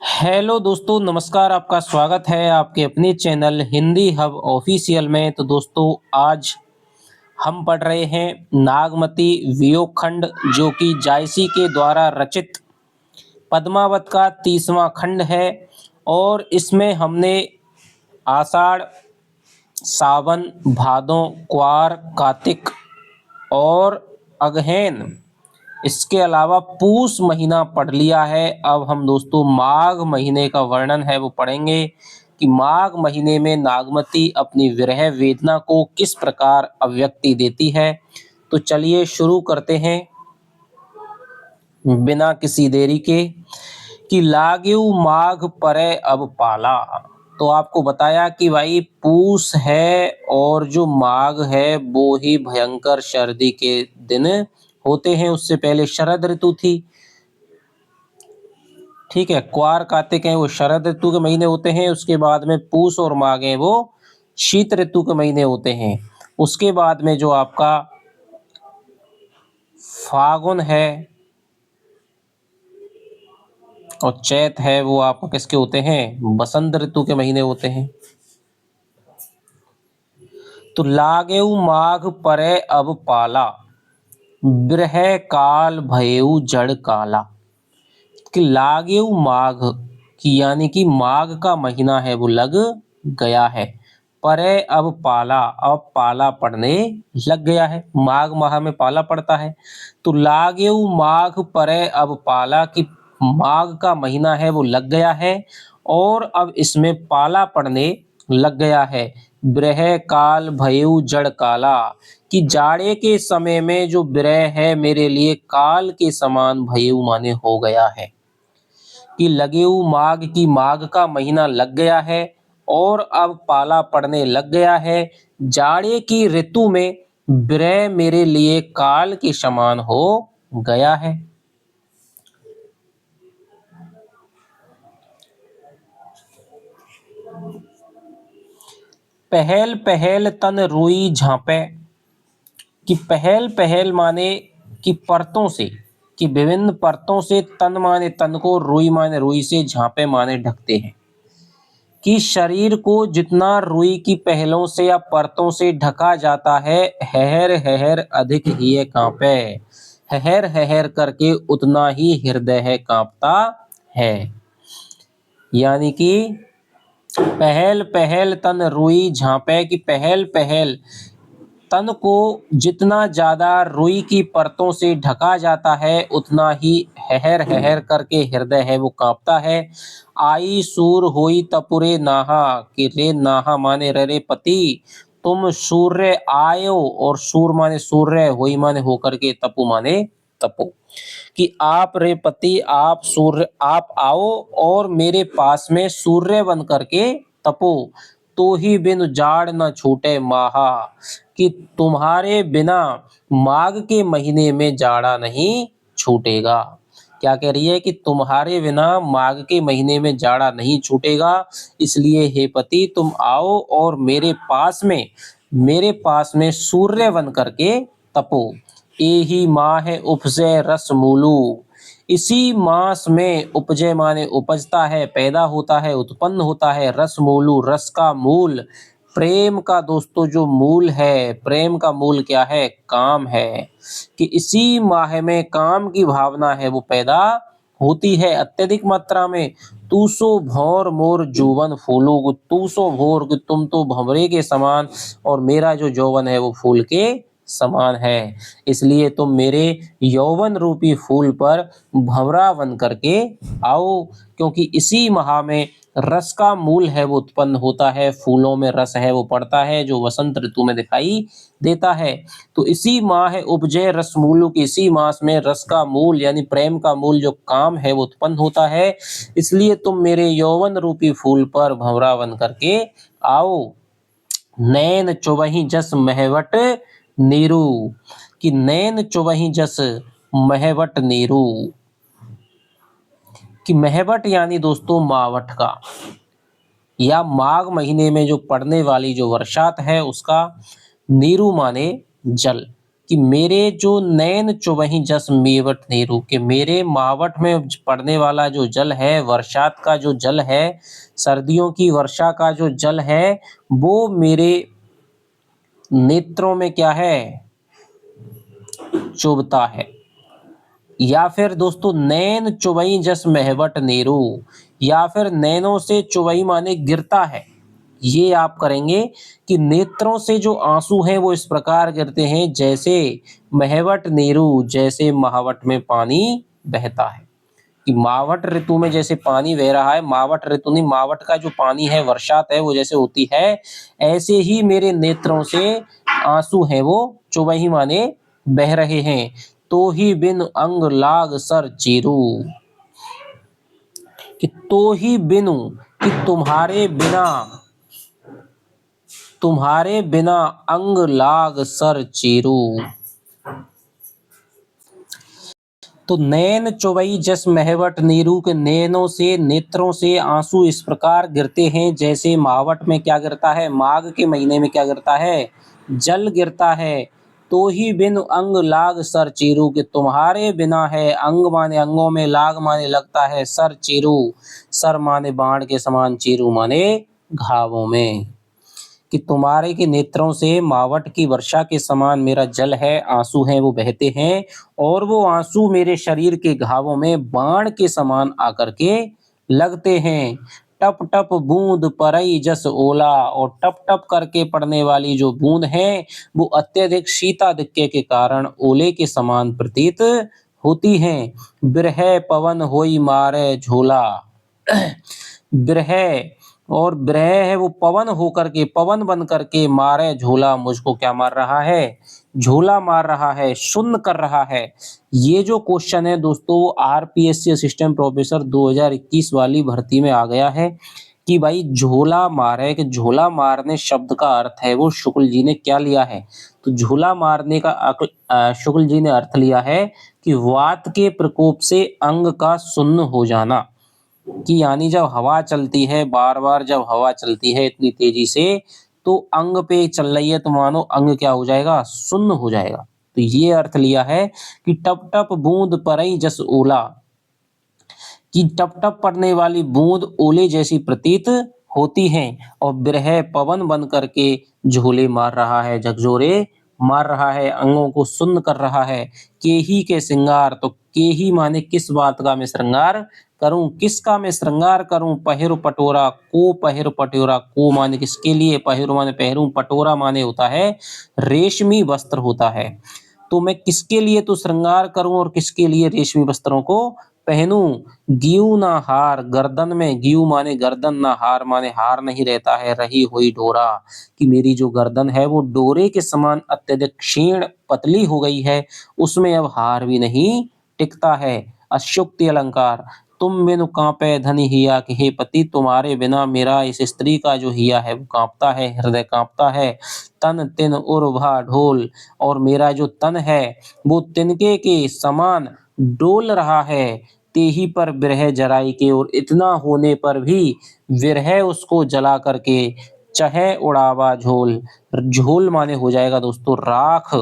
Hello दोस्तों, नमस्कार। आपका स्वागत है आपके अपने चैनल हिंदी हब ऑफिशियल में। तो दोस्तों, आज हम पढ़ रहे हैं नागमती वियोग खंड, जो कि जायसी के द्वारा रचित पद्मावत का 30वां खंड है। और इसमें हमने आषाढ़, सावन, भादों, क्वार, कार्तिक और अगहन, इसके अलावा पूस महीना पढ़ लिया है। अब हम दोस्तों माघ महीने का वर्णन है वो पढ़ेंगे कि माघ महीने में नागमती अपनी विरह वेदना को किस प्रकार अभिव्यक्ति देती है। तो चलिए शुरू करते हैं बिना किसी देरी के। कि लागेउ माघ परै अब पाला। तो आपको बताया कि भाई पूस है और जो माघ है वो ही भयंकर सर्दी के दिन होते हैं। उससे पहले शरद ऋतु थी, ठीक है। क्वार कार्तिक है वो शरद ऋतु के महीने होते हैं। उसके बाद में पूस और माघ है वो शीत ऋतु के महीने होते हैं। उसके बाद में जो आपका फागुन है और चैत है वो आपको किसके होते हैं, बसंत ऋतु के महीने होते हैं। तो लागेउ माघ परै अब पाला, बिरह काल भयउ जड़ काला। कि लागेउ माघ की यानी कि माघ का महीना है वो लग गया है। परै अब पाला, अब पाला पड़ने लग गया है। माघ माह में पाला पड़ता है। तो लागेउ माघ परै अब पाला की माघ का महीना है वो लग गया है और अब इसमें पाला पड़ने लग गया है। बिरह काल भयउ जड़ काला, कि जाड़े के समय में जो बिरह है मेरे लिए काल के समान भयउ माने हो गया है। कि लगेउ माघ की माघ का महीना लग गया है और अब पाला पड़ने लग गया है। जाड़े की ऋतु में बिरह मेरे लिए काल के समान हो गया है। पहल पहल तन रोई झांपे। कि पहल पहल माने कि परतों से, कि विभिन्न परतों से, तन माने तन को, रुई माने रुई से, झांपे माने ढकते हैं। कि शरीर को जितना रुई की पहलों से या परतों से ढका जाता है, हहर हहर अधिक ही कांपे। हहर हहर करके उतना ही हृदय है कांपता है। यानी कि पहल पहल तन रुई झांपे, कि पहल पहल तन को जितना ज्यादा रुई की परतों से ढका जाता है उतना ही हहर हहर करके हृदय है वो कांपता है। आई सूर होई तपुरे नाहा, कि रे नाहा माने रे पति, तुम सूर्य आयो, और सूर माने सूर्य, होई माने होकर के, तपु माने तपो। कि आप रे पति, आप सूर्य, आप आओ और मेरे पास में सूर्य बन करके तपो। तो ही बिन जाड़ न छूटे माहा, कि तुम्हारे बिना माघ के महीने में जाड़ा नहीं छूटेगा। क्या कह रही है कि तुम्हारे बिना माघ के महीने में जाड़ा नहीं छूटेगा। इसलिए हे पति तुम आओ और मेरे पास में सूर्य बन करके तपो। एही माह उपजे रस मूलू, इसी मास में उपजे माने उपजता है, पैदा होता है, उत्पन्न होता है। रस मूलू, रस का मूल, प्रेम का दोस्तों जो मूल है, प्रेम का मूल क्या है, काम है। कि इसी माह में काम की भावना है वो पैदा होती है अत्यधिक मात्रा में। तू सो भौर मोर जौवन फूलो, तू सो भौर, कि तुम तो भंवरे के समान और मेरा जो यौवन है वो फूल के समान है। इसलिए तुम मेरे यौवन रूपी फूल पर भंवरा बन करके आओ। क्योंकि इसी माह में रस का मूल है वो उत्पन्न होता है, फूलों में रस है वो पड़ता है जो वसंत ऋतु में दिखाई देता है। तो इसी माह उपजे रस मूलू, की इसी मास में रस का मूल यानी प्रेम का मूल जो काम है वो उत्पन्न होता है। इसलिए तुम मेरे यौवन रूपी फूल पर भंवरा बन करके आओ। नैन चुबहि जस महवट नीरू, कि नैन चुबहि जस महवट नीरू, कि महवट यानी दोस्तों मावठ का, या माघ महीने में जो पड़ने वाली जो वर्षात है उसका, नीरू माने जल। कि मेरे जो नैन चुबहि जस मेवट नीरू, कि मेरे मावट में पड़ने वाला जो जल है, वर्षात का जो जल है, सर्दियों की वर्षा का जो जल है, वो मेरे नेत्रों में क्या है, चुभता है। या फिर दोस्तों नैन चुबई जस महवट नीरू, या फिर नैनों से चुबई माने गिरता है। ये आप करेंगे कि नेत्रों से जो आंसू हैं वो इस प्रकार गिरते हैं जैसे महवट नीरू, जैसे महावट में पानी बहता है। कि मावट ऋतु में जैसे पानी बह रहा है, मावट ऋतु नहीं, मावट का जो पानी है, वर्षात है, वो जैसे होती है, ऐसे ही मेरे नेत्रों से आंसू हैं वो चुबही माने बह रहे हैं। तो ही बिन अंग लाग सर चीरू, कि तो ही बिनु, कि तुम्हारे बिना अंग लाग सर चीरू। तो नैन चुबई जस महवट नीरू, के नैनों से, नेत्रों से आंसू इस प्रकार गिरते हैं जैसे मावट में क्या गिरता है, माघ के महीने में क्या गिरता है, जल गिरता है। तो ही बिन अंग लाग सर चीरू, के तुम्हारे बिना है, अंग माने अंगों में, लाग माने लगता है, सर चीरू, सर माने बाण के समान, चीरू माने घावों में। कि तुम्हारे के नेत्रों से मावट की वर्षा के समान मेरा जल है, आंसू हैं वो बहते हैं, और वो आंसू मेरे शरीर के घावों में बाण के समान आकर के लगते हैं। टप टप बूंद परई जस ओला, और टप टप करके पड़ने वाली जो बूंद है वो अत्यधिक शीताधिक्य के कारण ओले के समान प्रतीत होती हैं। बिरह पवन होई मारे झोला, बिरह, और बिरह है वो पवन होकर के, पवन बन करके मारे झोला, मुझको क्या मार रहा है, झोला मार रहा है, शून्य कर रहा है। ये जो क्वेश्चन है दोस्तों वो आरपीएससी असिस्टेंट प्रोफेसर 2021 वाली भर्ती में आ गया है कि भाई झोला मारे, कि झोला मारने शब्द का अर्थ है वो शुक्ल जी ने क्या लिया है। तो झोला मारने का शुक्ल जी ने अर्थ लिया है कि वात के प्रकोप से अंग का सुन्न हो जाना। कि यानी जब हवा चलती है, बार बार जब हवा चलती है इतनी तेजी से, तो अंग पे चल रही है, तो मानो अंग क्या हो जाएगा, सुन्न हो जाएगा। तो ये अर्थ लिया है कि टप टप बूंद परई जस ओला, कि टप टप पड़ने वाली बूंद ओले जैसी प्रतीत होती हैं, और बिरह पवन बन करके झोले मार रहा है, झकझोरे मार रहा है, अंगों को सुन्न कर रहा है। केही के श्रृंगार, तो केही माने किस बात का मैं श्रृंगार करूं, किसका मैं श्रृंगार करूं, पहिरु पटोरा, को पहिरु पटोरा, को माने किसके लिए, पहिरु माने पहरूं, पटोरा माने होता है रेशमी वस्त्र होता है। तो मैं किसके लिए तो श्रृंगार करूं और किसके लिए रेशमी वस्त्रों को पहनूं। गीऊ ना हार गर्दन में, गीऊ माने गर्दन, ना हार माने हार नहीं रहता है, रही हुई डोरा, कि मेरी जो गर्दन है वो डोरे के समान अत्यधिक क्षीण पतली हो गई है, उसमें अब हार भी नहीं टिकता है। अशुक्ति अलंकार, तुम बिनु कांपे धनी हिया, कि हे पति तुम्हारे बिना मेरा इस स्त्री का जो हिया है वो कांपता है, हृदय कांपता है। तन तिन उर्भा ढोल, और मेरा जो तन है वो तिनके के समान डोल रहा है। तेही पर बिरह जराई के, और इतना होने पर भी विरह उसको जला करके, चहे उड़ावा झोल, झोल माने हो जाएगा दोस्तों राख,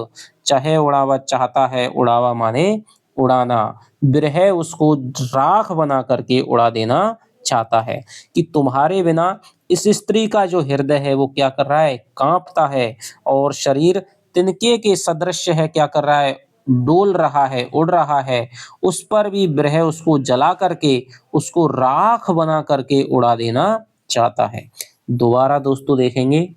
चहे उड़ावा चाहता है, उड़ावा माने उड़ाना, बिरह उसको राख बना करके उड़ा देना चाहता है। कि तुम्हारे बिना इस स्त्री का जो हृदय है वो क्या कर रहा है, कांपता है, और शरीर तिनके के सदृश है, क्या कर रहा है, डोल रहा है, उड़ रहा है। उस पर भी बिरह उसको जला करके, उसको राख बना करके उड़ा देना चाहता है। दोबारा दोस्तों देखेंगे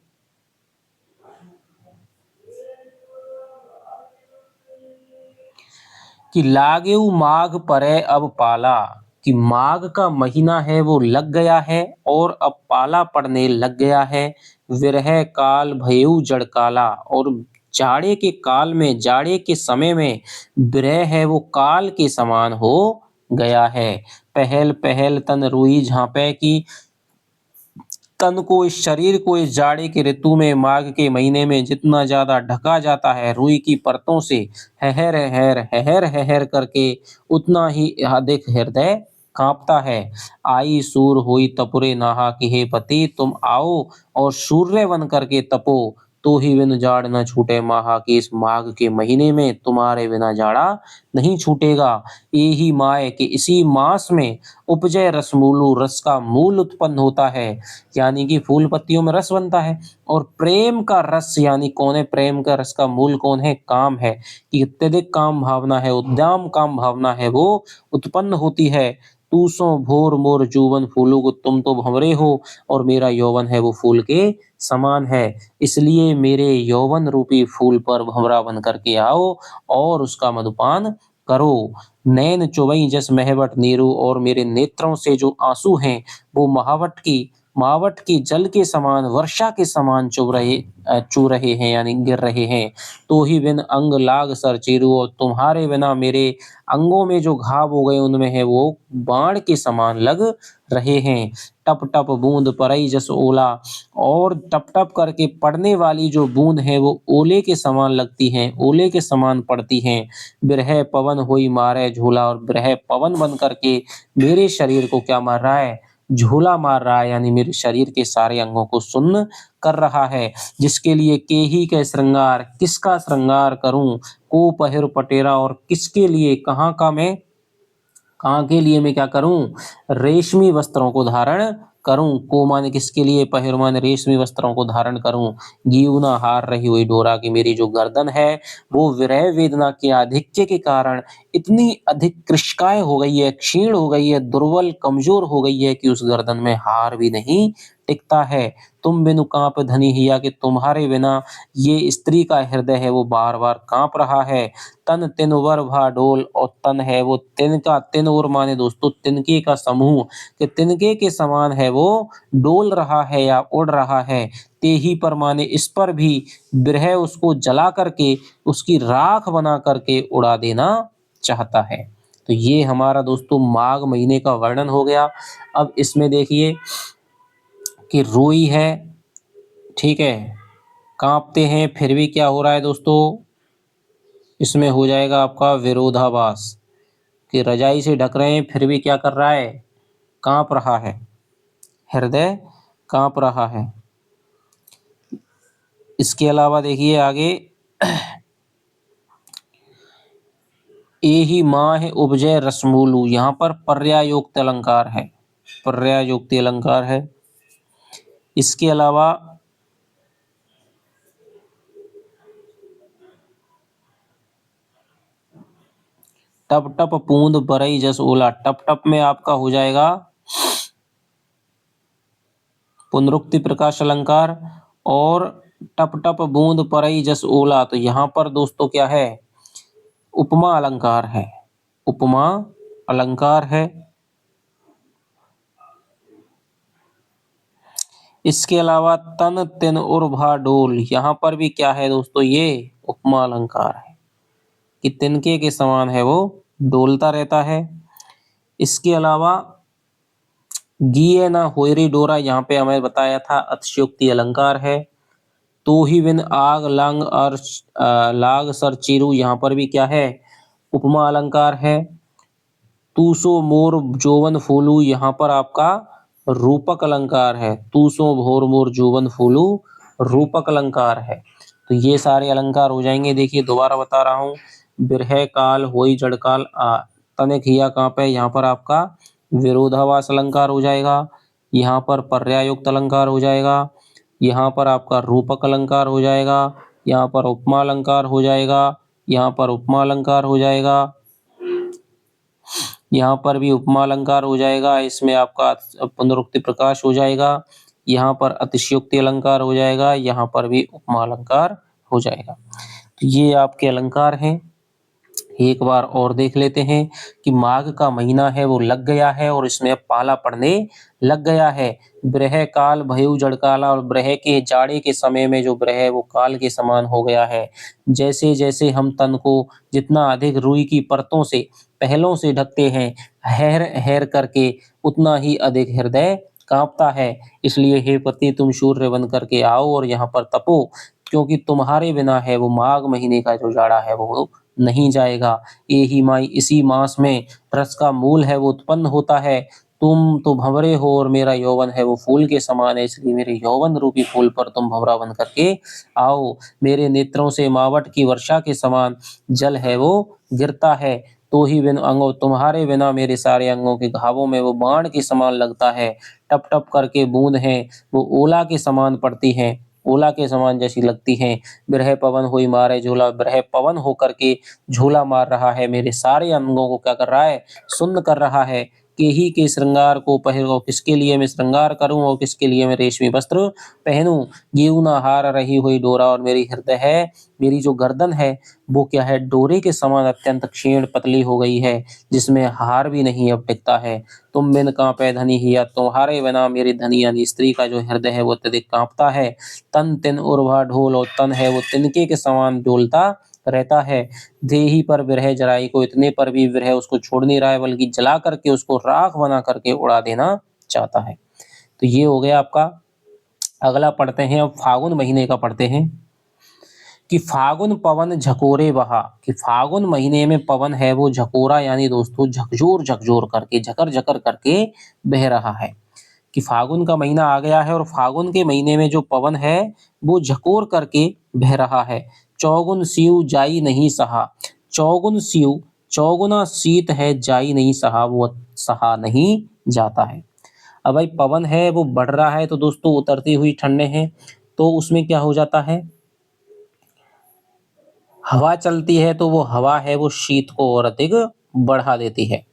कि लागेऊ माघ परे अब पाला, कि माघ का महीना है वो लग गया है और अब पाला पड़ने लग गया है। विरह काल भयऊ जड़ काला, और जाड़े के काल में, जाड़े के समय में विरह है वो काल के समान हो गया है। पहल पहल तन रुई झांपे, की तन को, इस शरीर को इस जाड़े के ऋतु में, माघ के महीने में जितना ज्यादा ढका जाता है रुई की परतों से, हहर हहर हहर हहर करके, उतना ही अधिक हृदय कांपता है। आई सूर हुई तपुरे नाहा, कि हे पति तुम आओ और सूर्य बन करके तपो, तो ही बिन जाड़ न छूटे माहा, कि इस माघ के महीने में तुम्हारे बिना जाड़ा नहीं छूटेगा। यही माय कि इसी मास में उपजय रसमूलु, रस का मूल उत्पन्न होता है, यानी कि फूल पत्तियों में रस बनता है। और प्रेम का रस, यानी कौन है प्रेम का रस का मूल, कौन है काम है, कि अत्यधिक काम भावना है, उद्दाम काम भावना है, वो उत्पन्न होती है। तू सो भोर मोर जूवन फूलों को, तुम तो भंवरे हो और मेरा यौवन है वो फूल के समान है। इसलिए मेरे यौवन रूपी फूल पर भंवरा बन करके आओ और उसका मधुपान करो। नैन चुबई जस महवट नीरू, और मेरे नेत्रों से जो आंसू हैं वो महावट की जल के समान, वर्षा के समान चू रहे हैं, यानी गिर रहे हैं। तो ही बिन अंग लाग सर चीरू, और तुम्हारे बिना मेरे अंगों में जो घाव हो गए उनमें है वो बाण के समान लग रहे हैं। टप टप बूंद परई जस ओला, और टप टप करके पड़ने वाली जो बूंद है वो ओले के समान लगती हैं, ओले के समान पड़ती हैं। बिरह पवन होई मारे झूला, और बिरह पवन बन करके मेरे शरीर को क्या मार रहा है, झूला मार रहा है, यानी मेरे शरीर के सारे अंगों को सुन्न कर रहा है। जिसके लिए के ही के श्रृंगार, किसका श्रृंगार करूं, को पहिर पटेरा, और किसके लिए, कहाँ के लिए मैं क्या करूं, रेशमी वस्त्रों को धारण करूं। को माने किसके लिए, पहिर माने रेशमी वस्त्रों को धारण करूं। गीवना हार रही हुई डोरा, की मेरी जो गर्दन है वो विरह वेदना के आधिक्य के कारण इतनी अधिक कृशकाय हो गई है, क्षीण हो गई है, दुर्बल कमजोर हो गई है कि उस गर्दन में हार भी नहीं टिकता है। तुम बिनु कांप धनी हिया, कि तुम्हारे बिना ये स्त्री का हृदय है वो बार बार कांप रहा है। तन तिन वर भा डोल, और तन है वो तिन का, तिन और माने दोस्तों तिनके का समूह, कि तिनके के समान है वो डोल रहा है या उड़ रहा है। ते ही पर माने इस पर भी बिरह उसको जला करके, उसकी राख बना करके उड़ा देना चाहता है। तो ये हमारा दोस्तों माघ महीने का वर्णन हो गया। अब इसमें देखिए कि रूई है, ठीक है, कांपते हैं फिर भी क्या हो रहा है दोस्तों, इसमें हो जाएगा आपका विरोधाभास, कि रजाई से ढक रहे हैं फिर भी क्या कर रहा है, कांप रहा है, हृदय कांप रहा है। इसके अलावा देखिए आगे, एही माह उपजय रसमूलु, यहाँ पर पर्यायोक्त अलंकार है, पर्यायोक्ति अलंकार है। इसके अलावा टप टप बूंद बरई जस ओला, टप टप में आपका हो जाएगा पुनरुक्ति प्रकाश अलंकार, और टप टप बूंद परई जस ओला, तो यहाँ पर दोस्तों क्या है, उपमा अलंकार है, उपमा अलंकार है। इसके अलावा तन तिन उर्भा डोल, यहाँ पर भी क्या है दोस्तों, ये उपमा अलंकार है, कि तिनके के समान है वो डोलता रहता है। इसके अलावा गिये ना होयरी डोरा, यहाँ पे हमें बताया था अतिशयोक्ति अलंकार है। तो ही बिन आग लांग और लाग सर चीरू, यहाँ पर भी क्या है, उपमा अलंकार है। तू सो मोर जोवन फूलू, यहाँ पर आपका रूपक अलंकार है, तू सो भोर मोर जोवन फूलू रूपक अलंकार है। तो ये सारे अलंकार हो जाएंगे। देखिए दोबारा बता रहा हूँ, बिरह काल होई जड़काल, तने खिया कांपे, यहाँ पर आपका विरोधाभास अलंकार हो जाएगा, यहाँ पर पर्यायुक्त अलंकार हो जाएगा, यहाँ पर आपका रूपक अलंकार हो जाएगा, यहाँ पर उपमा अलंकार हो जाएगा, यहाँ पर उपमा अलंकार हो जाएगा, यहाँ पर भी उपमा अलंकार हो जाएगा, इसमें आपका पुनरुक्ति प्रकाश हो जाएगा, यहाँ पर अतिशयोक्ति अलंकार हो जाएगा, यहाँ पर भी उपमा अलंकार हो जाएगा। तो ये आपके अलंकार हैं। एक बार और देख लेते हैं कि माघ का महीना है वो लग गया है और इसमें अब पाला पड़ने लग गया है। ब्रह काल भयउ जड़काला, और ब्रह के जाड़े के समय में जो ब्रह है वो काल के समान हो गया है। जैसे जैसे हम तन को जितना अधिक रुई की परतों से, पहलों से ढकते हैं, हैर हैर करके, उतना ही अधिक हृदय कांपता है। इसलिए हे पति तुम सूर्य बन करके आओ और यहाँ पर तपो, क्योंकि तुम्हारे बिना है वो माघ महीने का जो जाड़ा है वो नहीं जाएगा। यही माई इसी मास में रस का मूल है वो उत्पन्न होता है। तुम तो भंवरे हो और मेरा यौवन है वो फूल के समान है, इसलिए मेरे यौवन रूपी फूल पर तुम भंवरा बन करके आओ। मेरे नेत्रों से मावट की वर्षा के समान जल है वो गिरता है, तो ही बिन अंगों तुम्हारे बिना मेरे सारे अंगों के घावों में वो बाण के समान लगता है। टप टप करके बूंद है वो ओला के समान पड़ती हैं, ओला के समान जैसी लगती हैं। बिरह पवन हुई मारे झूला, बिरह पवन होकर के झूला मार रहा है, मेरे सारे अंगों को क्या कर रहा है, सुन्न कर रहा है। के ही के श्रृंगार को पहनो, किसके लिए मैं श्रृंगार करूं और किसके लिए मैं रेशमी वस्त्र पहनूं। गेऊ ना हार रही हुई डोरा, और मेरी हृदय है, मेरी जो गर्दन है वो क्या है, डोरे के समान अत्यंत क्षीण पतली हो गई है, जिसमें हार भी नहीं अब टिकता है। तुम बिन कांपे धनी हिया, तुम्हारे बिना मेरी धनी यानी स्त्री का जो हृदय है वो अत्यधिक कांपता है। तन तिन उर्वा ढोल, और तन है वो तिनके के समान डोलता रहता है। देही पर विरह जराई को, इतने पर भी विरह उसको छोड़ नहीं रहा है, बल्कि जला करके उसको राख बना करके उड़ा देना चाहता है। तो ये हो गया आपका। अगला पढ़ते हैं, अब फागुन महीने का पढ़ते हैं कि फागुन पवन झकोरे बहा, कि फागुन महीने में पवन है वो झकोरा यानी दोस्तों झकझोर झकझोर करके, झकर झकर करके बह रहा है। कि फागुन का महीना आ गया है और फागुन के महीने में जो पवन है वो झकोर करके बह रहा है। चौगुन सीव जाई नहीं सहा, चौगुन सीव, चौगुना शीत है, जाई नहीं सहा, वो सहा नहीं जाता है। अब भाई पवन है वो बढ़ रहा है तो दोस्तों उतरती हुई ठंडे हैं, तो उसमें क्या हो जाता है, हवा चलती है तो वो हवा है वो शीत को और अधिक बढ़ा देती है।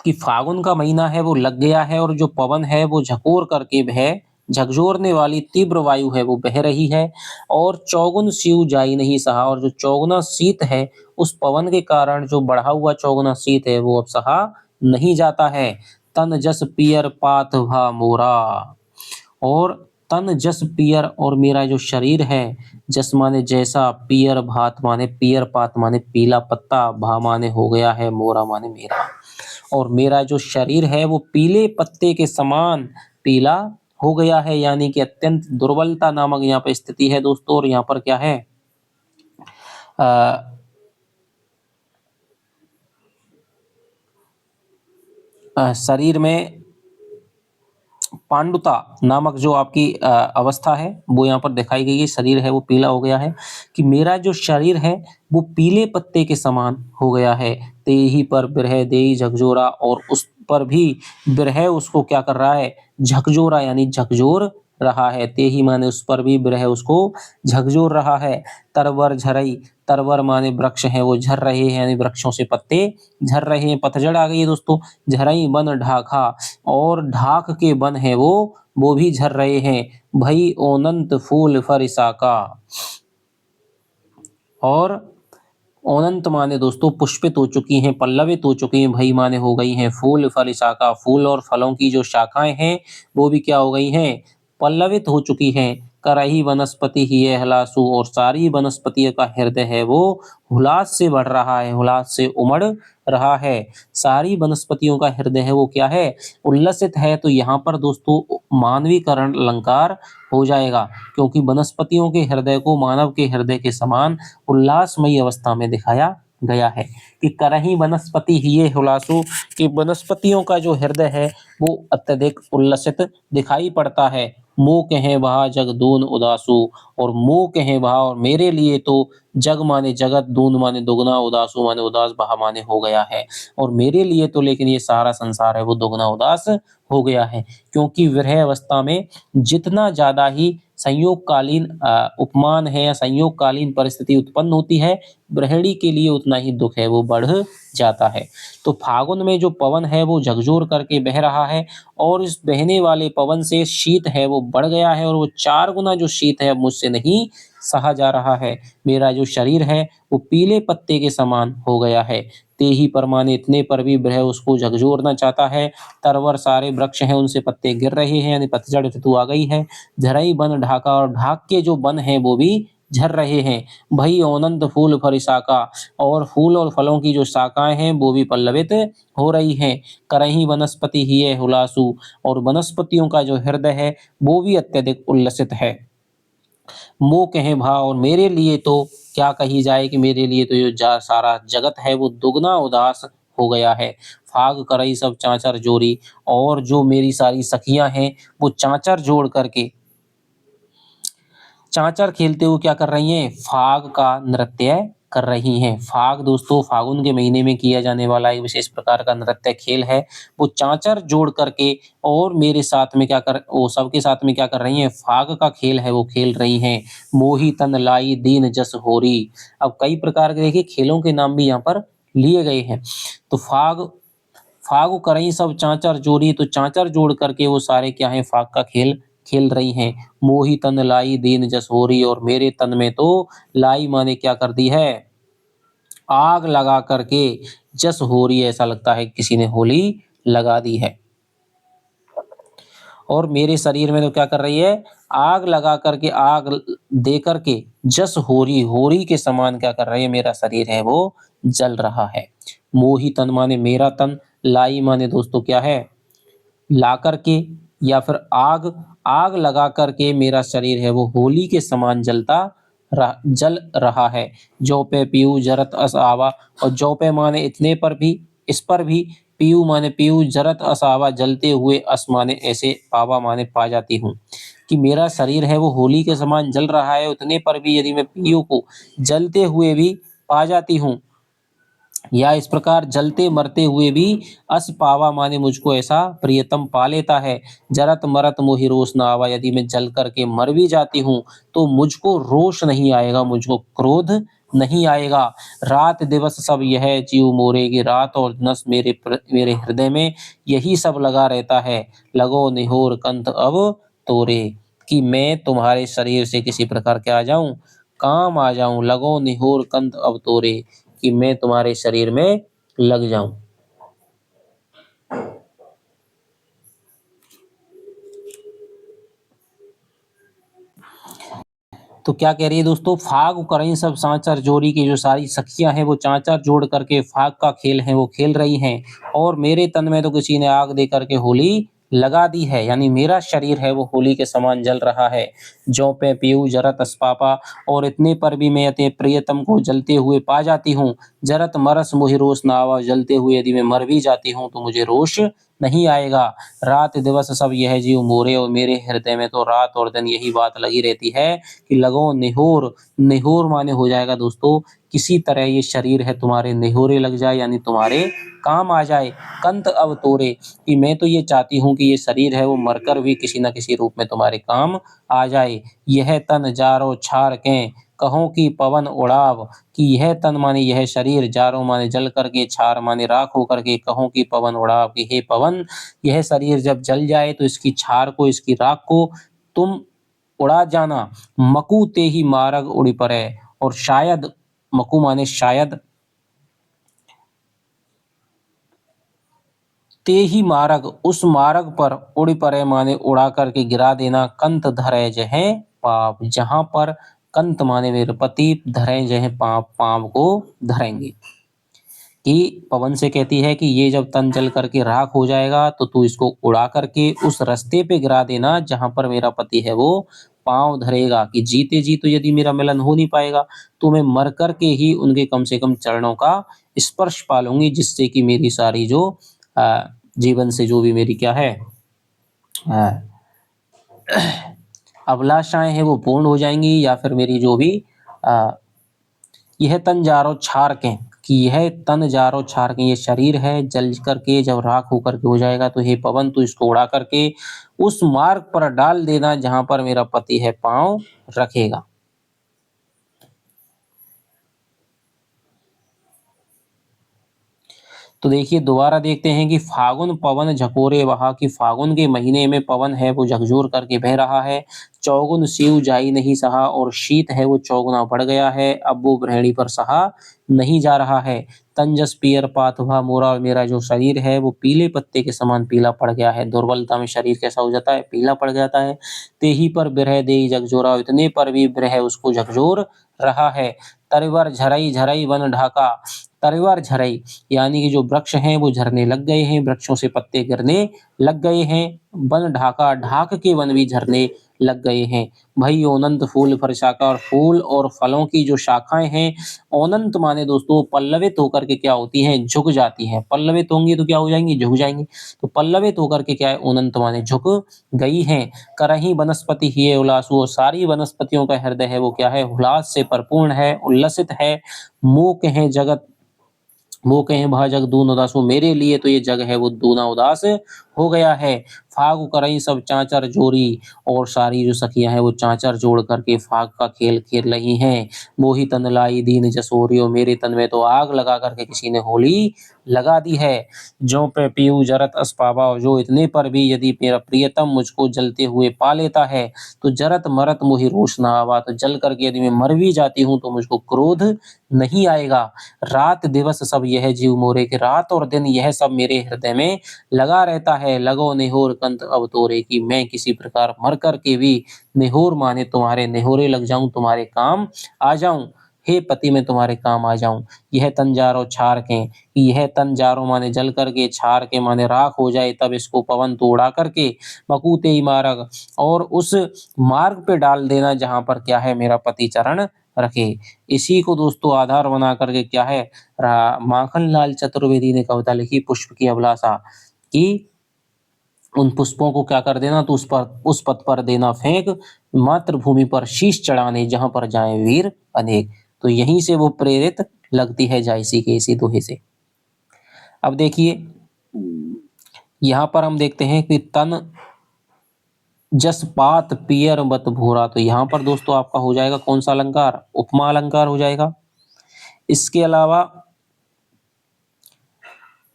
कि फागुन का महीना है वो लग गया है और जो पवन है वो झकोर करके बह, झकझोरने वाली तीव्र वायु है वो बह रही है। और चौगुन सीव जाई नहीं सहा, और जो चौगुना शीत है उस पवन के कारण जो बढ़ा हुआ चौगुना शीत है वो अब सहा नहीं जाता है। तन जस पियर पात भा मोरा, और तन जस पियर, और मेरा जो शरीर है, जस माने जैसा, पियर भात माने पियर पात माने पीला पत्ता, भा माने हो गया है, मोरा माने मेरा, और मेरा जो शरीर है वो पीले पत्ते के समान पीला हो गया है, यानी कि अत्यंत दुर्बलता नामक यहाँ पे स्थिति है दोस्तों। और यहाँ पर क्या है, अ, शरीर में पांडुता नामक जो आपकी अवस्था है वो यहाँ पर दिखाई गई है। शरीर है वो पीला हो गया है, कि मेरा जो शरीर है वो पीले पत्ते के समान हो गया है। तेही पर बिरह देई झकझोरा, और उस पर भी बिरह उसको क्या कर रहा है, झकझोरा यानी झकझोर रहा है। तेही माने उस पर भी बिरह उसको झकझोर रहा है। तरवर झरई, तरवर माने वृक्ष हैं वो झर रहे हैं, यानी वृक्षों से पत्ते झर रहे हैं, पतझड़ आ गई है दोस्तों। झरई बन ढाका, और ढाक के बन है वो भी झर रहे हैं। भई ओनंत फूल फरिसाका, और ओनंत माने दोस्तों पुष्पित हो चुकी हैं, पल्लवित हो चुकी हैं, भई माने हो गई हैं फूल फल शाखा, फूल और फलों की जो शाखाएं हैं वो भी क्या हो गई हैं, पल्लवित हो चुकी हैं। करही वनस्पति ही है हलासु, और सारी वनस्पतियों का हृदय है वो हुलास से बढ़ रहा है, हुलास से उमड़ रहा है। सारी वनस्पतियों का हृदय है वो क्या है, उल्लसित है। तो यहाँ पर दोस्तों मानवीकरण अलंकार हो जाएगा, क्योंकि वनस्पतियों के हृदय को मानव के हृदय के समान उल्लासमयी अवस्था में दिखाया गया है। कि करही वनस्पति ही हुलासु, कि वनस्पतियों का जो हृदय है वो अत्यधिक उल्लसित दिखाई पड़ता है। मोह कहें वहा जग दून उदासु, और मोह कहें वहा, और मेरे लिए तो जग माने जगत, दून माने दुगना, उदासु माने उदास, बहा माने हो गया है। और मेरे लिए तो लेकिन ये सारा संसार है वो दुगना उदास हो गया है, क्योंकि विरह अवस्था में जितना ज्यादा ही संयोगकालीन उपमान है या संयोगकालीन परिस्थिति उत्पन्न होती है, गृहिणी के लिए उतना ही दुख है वो बढ़ जाता है। तो फागुन में जो पवन है वो झकझोर करके बह रहा है, और इस बहने वाले पवन से शीत है वो बढ़ गया है, और वो 4 गुना जो शीत है अब मुझसे नहीं सहा जा रहा है। मेरा जो शरीर है वो पीले पत्ते के समान हो गया है। तेही पर माने इतने पर भी वह उसको झकझोरना चाहता है। तरवर सारे वृक्ष हैं उनसे पत्ते गिर रहे हैं, यानी पतझड़ ऋतु आ गई है। झरई बन ढाका, और ढाक के जो वन हैं वो भी झर रहे हैं। भई ओनंत फूल फरिसाका, और फूल और फलों की जो शाखाएं हैं वो भी पल्लवित हो रही हैं। करही वनस्पति ही है हुलासु, और वनस्पतियों का जो हृदय है वो भी अत्यधिक उल्लसित है। मोह कहें भा, और मेरे लिए तो क्या कही जाए, कि मेरे लिए तो ये सारा जगत है वो दुगना उदास हो गया है। फाग करई सब चाँचर जोरी, और जो मेरी सारी सखियाँ हैं वो चाँचर जोड़ करके चाँचर खेलते हुए क्या कर रही हैं? फाग का नृत्य कर रही हैं। फाग दोस्तों फागुन के महीने में किया जाने वाला एक विशेष प्रकार का नृत्य खेल है। वो चाँचर जोड़ करके और मेरे साथ में क्या कर वो सबके साथ में क्या कर रही हैं? फाग का खेल है वो खेल रही हैं। मोही तन लाई दीन जस होरी। अब कई प्रकार के देखिए खेलों के नाम भी यहाँ पर लिए गए हैं। तो फाग फाग करई सब चाँचर जोड़ी, तो चाँचर जोड़ करके वो सारे क्या हैं? फाग का खेल खेल रही हैं। मोही तन लाई दीन जस होरी, और मेरे तन में तो लाई माने क्या कर दी है? आग लगा करके जस होरी, ऐसा लगता है किसी ने होली लगा दी है। और मेरे शरीर में तो क्या कर रही है? आग लगा करके आग दे करके जस होरी, होरी के समान क्या कर रही है? मेरा शरीर है वो जल रहा है। मोही तन माने मेरा तन, लाई माने दोस्तों क्या है? ला करके, या फिर आग आग लगा करके मेरा शरीर है वो होली के समान जल रहा है। जौ पे पीऊ जरत अस आवा, और जौ पे माने इतने पर भी, इस पर भी, पीऊ माने पीऊ, जरत अस आवा जलते हुए, अस माने ऐसे, पावा माने पा जाती हूँ। कि मेरा शरीर है वो होली के समान जल रहा है, उतने पर भी यदि मैं पीऊ को जलते हुए भी पा जाती हूँ, या इस प्रकार जलते मरते हुए भी अस पावा माने मुझको ऐसा प्रियतम पा लेता है। जरत मरत मोहि रोष न आवा, यदि मैं जल करके मर भी जाती हूँ तो मुझको रोष नहीं आएगा, मुझको क्रोध नहीं आएगा। रात दिवस सब यह जीव मोरे, की रात और दिवस मेरे हृदय में यही सब लगा रहता है। लगो निहोर कंत अब तोरे, कि मैं तुम्हारे शरीर से किसी प्रकार के आ जाऊं, काम आ जाऊं। लगो निहोर कंत अब तोरे, कि मैं तुम्हारे शरीर में लग जाऊं। तो क्या कह रही है दोस्तों? फाग करई सब चाँचर जोड़ी, की जो सारी सखियां हैं वो चाँचर जोड़ करके फाग का खेल है वो खेल रही हैं, और मेरे तन में तो किसी ने आग दे करके होली लगा दी है, यानी मेरा शरीर है वो होली के समान जल रहा है। जौ पे पीऊ जरत अस्पापा, और इतने पर भी मैं अति प्रियतम को जलते हुए पा जाती हूँ। जरत मरस मोहि रोष न आवा, जलते हुए यदि मैं मर भी जाती हूँ तो मुझे रोष नहीं आएगा। रात दिवस सब यह जीव मोरे, और मेरे हृदय में तो रात और दिन यही बात लगी रहती है कि लगो निहोर। निहोर माने हो जाएगा दोस्तों किसी तरह ये शरीर है तुम्हारे निहोरे लग जाए, यानी तुम्हारे काम आ जाए। कंत अब तोरे, कि मैं तो ये चाहती हूँ कि ये शरीर है वो मरकर भी किसी न किसी रूप में तुम्हारे काम आ जाए। यह तन जारो छार के, कहो कि पवन उड़ाव, कि यह तन माने यह शरीर, जारो माने जल करके, छार माने राख होकर के, कहो कि पवन उड़ाव, कि हे पवन, यह शरीर जब जल जाए तो इसकी छार को, इसकी राख को तुम उड़ा जाना। मकु ते ही मारग उड़ी पड़े, और शायद, मकु माने शायद, ते ही मारग, उस मार्ग पर उड़ी पड़े माने उड़ा करके गिरा देना। कंत धरे जहे पाप, जहां पर कंत माने मेरे पति, धरे जहे पाप, पाप को धरेंगे। कि पवन से कहती है कि ये जब तन जल करके राख हो जाएगा तो तू इसको उड़ा करके उस रास्ते पे गिरा देना जहां पर मेरा पति है वो पांव धरेगा। कि जीते जी तो यदि मेरा मिलन हो नहीं पाएगा तो मैं मर कर के ही उनके कम से कम चरणों का स्पर्श पालूंगी, जिससे कि मेरी सारी जो जीवन से जो भी मेरी क्या है अ, अभिलाषाएं हैं वो पूर्ण हो जाएंगी, या फिर मेरी जो भी अ, यह तन जारो छार के, कि यह तन जारो छार के, ये शरीर है जल करके जब राख होकर के हो जाएगा तो हे पवन तू इसको उड़ा करके उस मार्ग पर डाल देना जहां पर मेरा पति है पांव रखेगा। तो देखिए दोबारा देखते हैं कि फागुन पवन झकोरे वहा, कि फागुन के महीने में पवन है वो झकझोर करके बह रहा है। चौगुन शिव जाई नहीं सहा, और शीत है वो चौगुना बढ़ गया है, अब वो ग्रहणी पर सहा नहीं जा रहा है। तंजस पियर पात हुआ मोरा, और मेरा जो शरीर है वो पीले पत्ते के समान पीला पड़ गया है। दुर्बलता में शरीर कैसा हो जाता है? पीला पड़ जाता है। ते ही पर बिरह देई झकझोरा, इतने पर भी बिरह उसको झकझोर रहा है। तरवर झरई झरई वन ढाका, तरिवर झरई यानी कि जो वृक्ष हैं वो झरने लग गए हैं, वृक्षों से पत्ते गिरने लग गए हैं। वन ढाका ढाक के वन भी झरने लग गए हैं। भई ओनंत फूल फरशाका और फूल और फलों की जो शाखाएं हैं, ओनंत माने दोस्तों पल्लवित होकर के क्या होती हैं, झुक जाती हैं। पल्लवित होंगी तो क्या हो जाएंगी, झुक जाएंगी। तो पल्लवित होकर के क्या है, ओनंत माने झुक गई हैं। करही वनस्पति ही उल्लासु, और सारी वनस्पतियों का हृदय है वो क्या है, उल्लास से परिपूर्ण है, उल्लसित है। मोह है जगत, वो कहें भा जग दून उदास, वो मेरे लिए तो ये जग है वो दूना उदास हो गया है। फाग करई सब चांचर जोरी, और सारी जो सखियां हैं वो चांचर जोड़ करके फाग का खेल खेल रही हैं। मोही तन लाई दीन जसोरी, और मेरे तन में तो आग लगा करके किसी ने होली लगा दी है। जो पे पीऊ जरत अस्पावा, और जो इतने पर भी यदि मेरा प्रियतम मुझको जलते हुए पा लेता है तो जरत मरत मोहि रोष ना आवा, तो जल करके यदि मैं मर भी जाती हूँ तो मुझको क्रोध नहीं आएगा। रात दिवस सब यह जीव मोरे, के रात और दिन यह सब मेरे हृदय में लगा रहता है। लगो नेहोर कंत अब तोरे, की मैं किसी प्रकार मर कर के भी नेहोर माने तुम्हारे नेहोरे लग जाऊं, तुम्हारे काम आ जाऊं। हे पति मैं तुम्हारे काम आ जाऊं। यह तन जारो छार के, यह तन जारो माने जल करके, छार के माने राख हो जाए, तब इसको पवन तो उड़ा करके मकूते ही मार्ग, और उस मार्ग पे डाल देना जहां पर क्या है मेरा पति चरण रखे। इसी को दोस्तों आधार बना करके क्या है, माखन लाल चतुर्वेदी ने कविता लिखी पुष्प की अभिलाषा, कि उन पुष्पों को क्या कर देना, तो उस पथ पर देना फेंक, मातृभूमि पर शीश चढ़ाने जहां पर जाए वीर अनेक। तो यहीं से वो प्रेरित लगती है जायसी के इसी दोहे से। अब देखिए यहाँ पर हम देखते हैं कि तन जस पात पियर बत भूरा, तो यहाँ पर दोस्तों आपका हो जाएगा कौन सा अलंकार, उपमा अलंकार हो जाएगा। इसके अलावा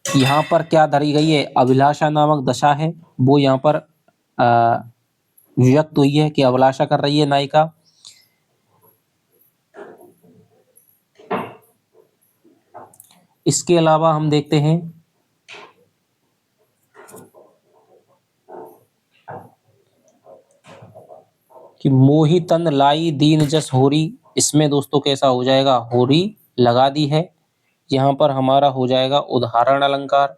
यहाँ पर क्या धरी गई है, अभिलाषा नामक दशा है, वो यहाँ पर व्यक्त हुई है कि अभिलाषा कर रही है नायिका। इसके अलावा हम देखते हैं कि मोही तन लाई दीन जस होरी, इसमें दोस्तों कैसा हो जाएगा, होरी लगा दी है। यहाँ पर हमारा हो जाएगा उदाहरण अलंकार।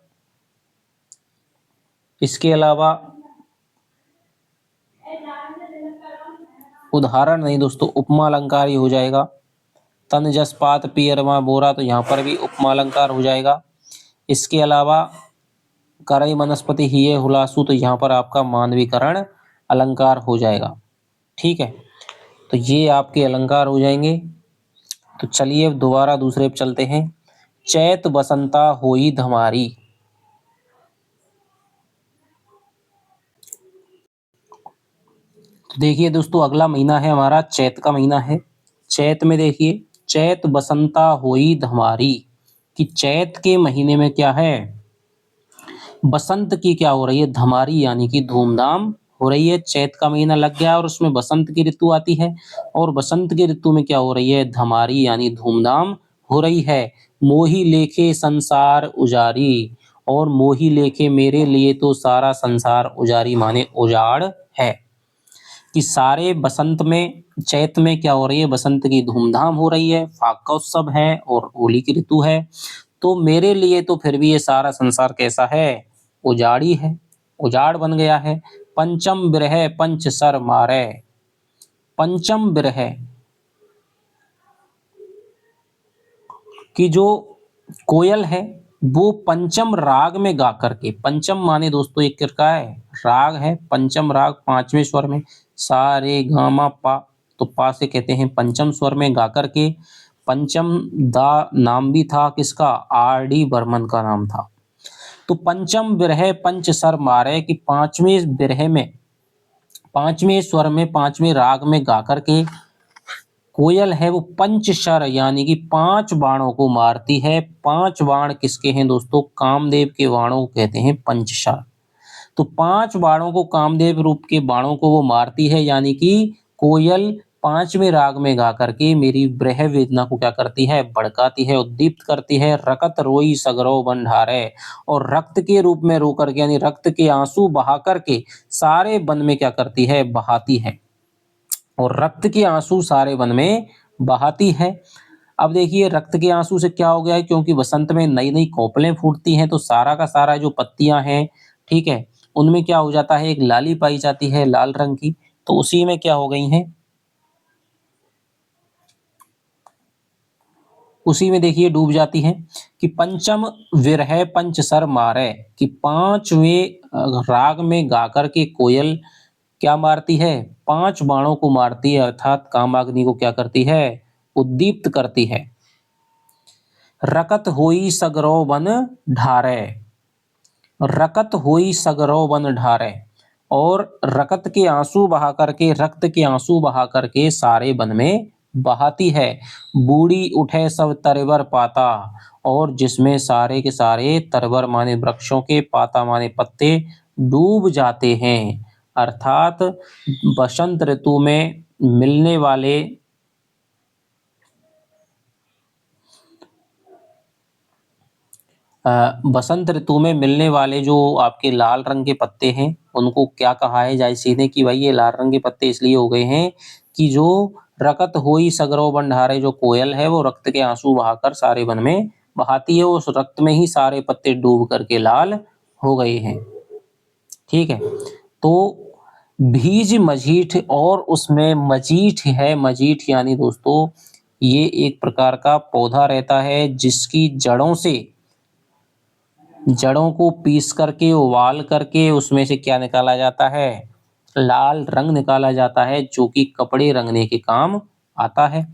इसके अलावा उदाहरण नहीं दोस्तों, उपमा अलंकार ही हो जाएगा। तन जस पात पियरमा बोरा, तो यहाँ पर भी उपमा अलंकार हो जाएगा। इसके अलावा करई वनस्पति ही हुलासु, तो यहाँ पर आपका मानवीकरण अलंकार हो जाएगा। ठीक है, तो ये आपके अलंकार हो जाएंगे। तो चलिए दोबारा दूसरे पे चलते हैं। चैत बसंता होई धमारी, देखिए दोस्तों अगला महीना है हमारा चैत का महीना है। चैत में देखिए चैत बसंता होई धमारी, कि चैत के महीने में क्या है, बसंत की क्या हो रही है, धमारी यानी कि धूमधाम हो रही है। चैत का महीना लग गया और उसमें बसंत की ऋतु आती है, और बसंत की ऋतु में क्या हो रही है, धमारी यानी धूमधाम हो रही है। मोही लेखे संसार उजारी, और मोही लेखे मेरे लिए तो सारा संसार उजारी माने उजाड़ है। कि सारे बसंत में चैत में क्या हो रही है, बसंत की धूमधाम हो रही है, फाग का उत्सव है और होली की ऋतु है। तो मेरे लिए तो फिर भी ये सारा संसार कैसा है, उजाड़ी है, उजाड़ बन गया है। पंचम बिरह पंच सर मारे, पंचम बिरह की जो कोयल है वो पंचम राग में गा करके, पंचम माने दोस्तों एक क्या है, राग है, पंचम राग पांचवें स्वर में, सा रे गा मा पा, तो पा से कहते हैं पंचम स्वर में गा करके। पंचम दा नाम भी था किसका, आर डी बर्मन का नाम था। तो पंचम बिरह पंच सर मारे, कि पांचवें बिरह में, पांचवें स्वर में, पांचवें राग में गा करके कोयल है वो पंचशर यानी कि 5 बाणों को मारती है। 5 बाण किसके हैं दोस्तों, कामदेव के बाणों को कहते हैं पंचशर। तो 5 बाणों को, कामदेव रूप के बाणों को वो मारती है, यानी कि कोयल 5वें राग में गा करके मेरी ब्रह वेदना को क्या करती है, भड़काती है, उद्दीप्त करती है। रकत रोई सगरो बंधारे, और रक्त के रूप में रो करके यानी रक्त के आंसू बहा करके सारे वन में क्या करती है, बहाती है, और रक्त के आंसू सारे वन में बहाती है। अब देखिए रक्त के आंसू से क्या हो गया है, क्योंकि बसंत में नई नई कोपलें फूटती हैं तो सारा का सारा जो पत्तियां हैं, ठीक है, उनमें क्या हो जाता है, एक लाली पाई जाती है लाल रंग की, तो उसी में क्या हो गई हैं, उसी में देखिए डूब जाती हैं। कि पंचम विरह पंच सर मारे, कि पांचवें राग में गाकर के कोयल क्या मारती है, पांच बाणों को मारती है, अर्थात कामाग्नि को क्या करती है, उद्दीप्त करती है। रकत होई सगरो बन ढारे, रकत होई सगरो बन ढारे, और रकत के आंसू बहा करके, रक्त के आंसू बहा करके सारे वन में बहाती है। बूढ़ी उठे सब तरवर पाता, और जिसमें सारे के सारे तरवर माने वृक्षों के, पाता माने पत्ते डूब जाते हैं। अर्थात बसंत ऋतु में मिलने वाले बसंत ऋतु में मिलने वाले जो आपके लाल रंग के पत्ते हैं, उनको क्या कहा है जायसी ने, कि भाई ये लाल रंग के पत्ते इसलिए हो गए हैं कि जो रकत होई सगरो बंधारे, जो कोयल है वो रक्त के आंसू बहाकर सारे वन में बहाती है, उस रक्त में ही सारे पत्ते डूब करके लाल हो गए हैं। ठीक है, तो भीज मजीठ, और उसमें मजीठ है, मजीठ यानी दोस्तों ये एक प्रकार का पौधा रहता है जिसकी जड़ों से, जड़ों को पीस करके उबाल करके उसमें से क्या निकाला जाता है, लाल रंग निकाला जाता है, जो कि कपड़े रंगने के काम आता है।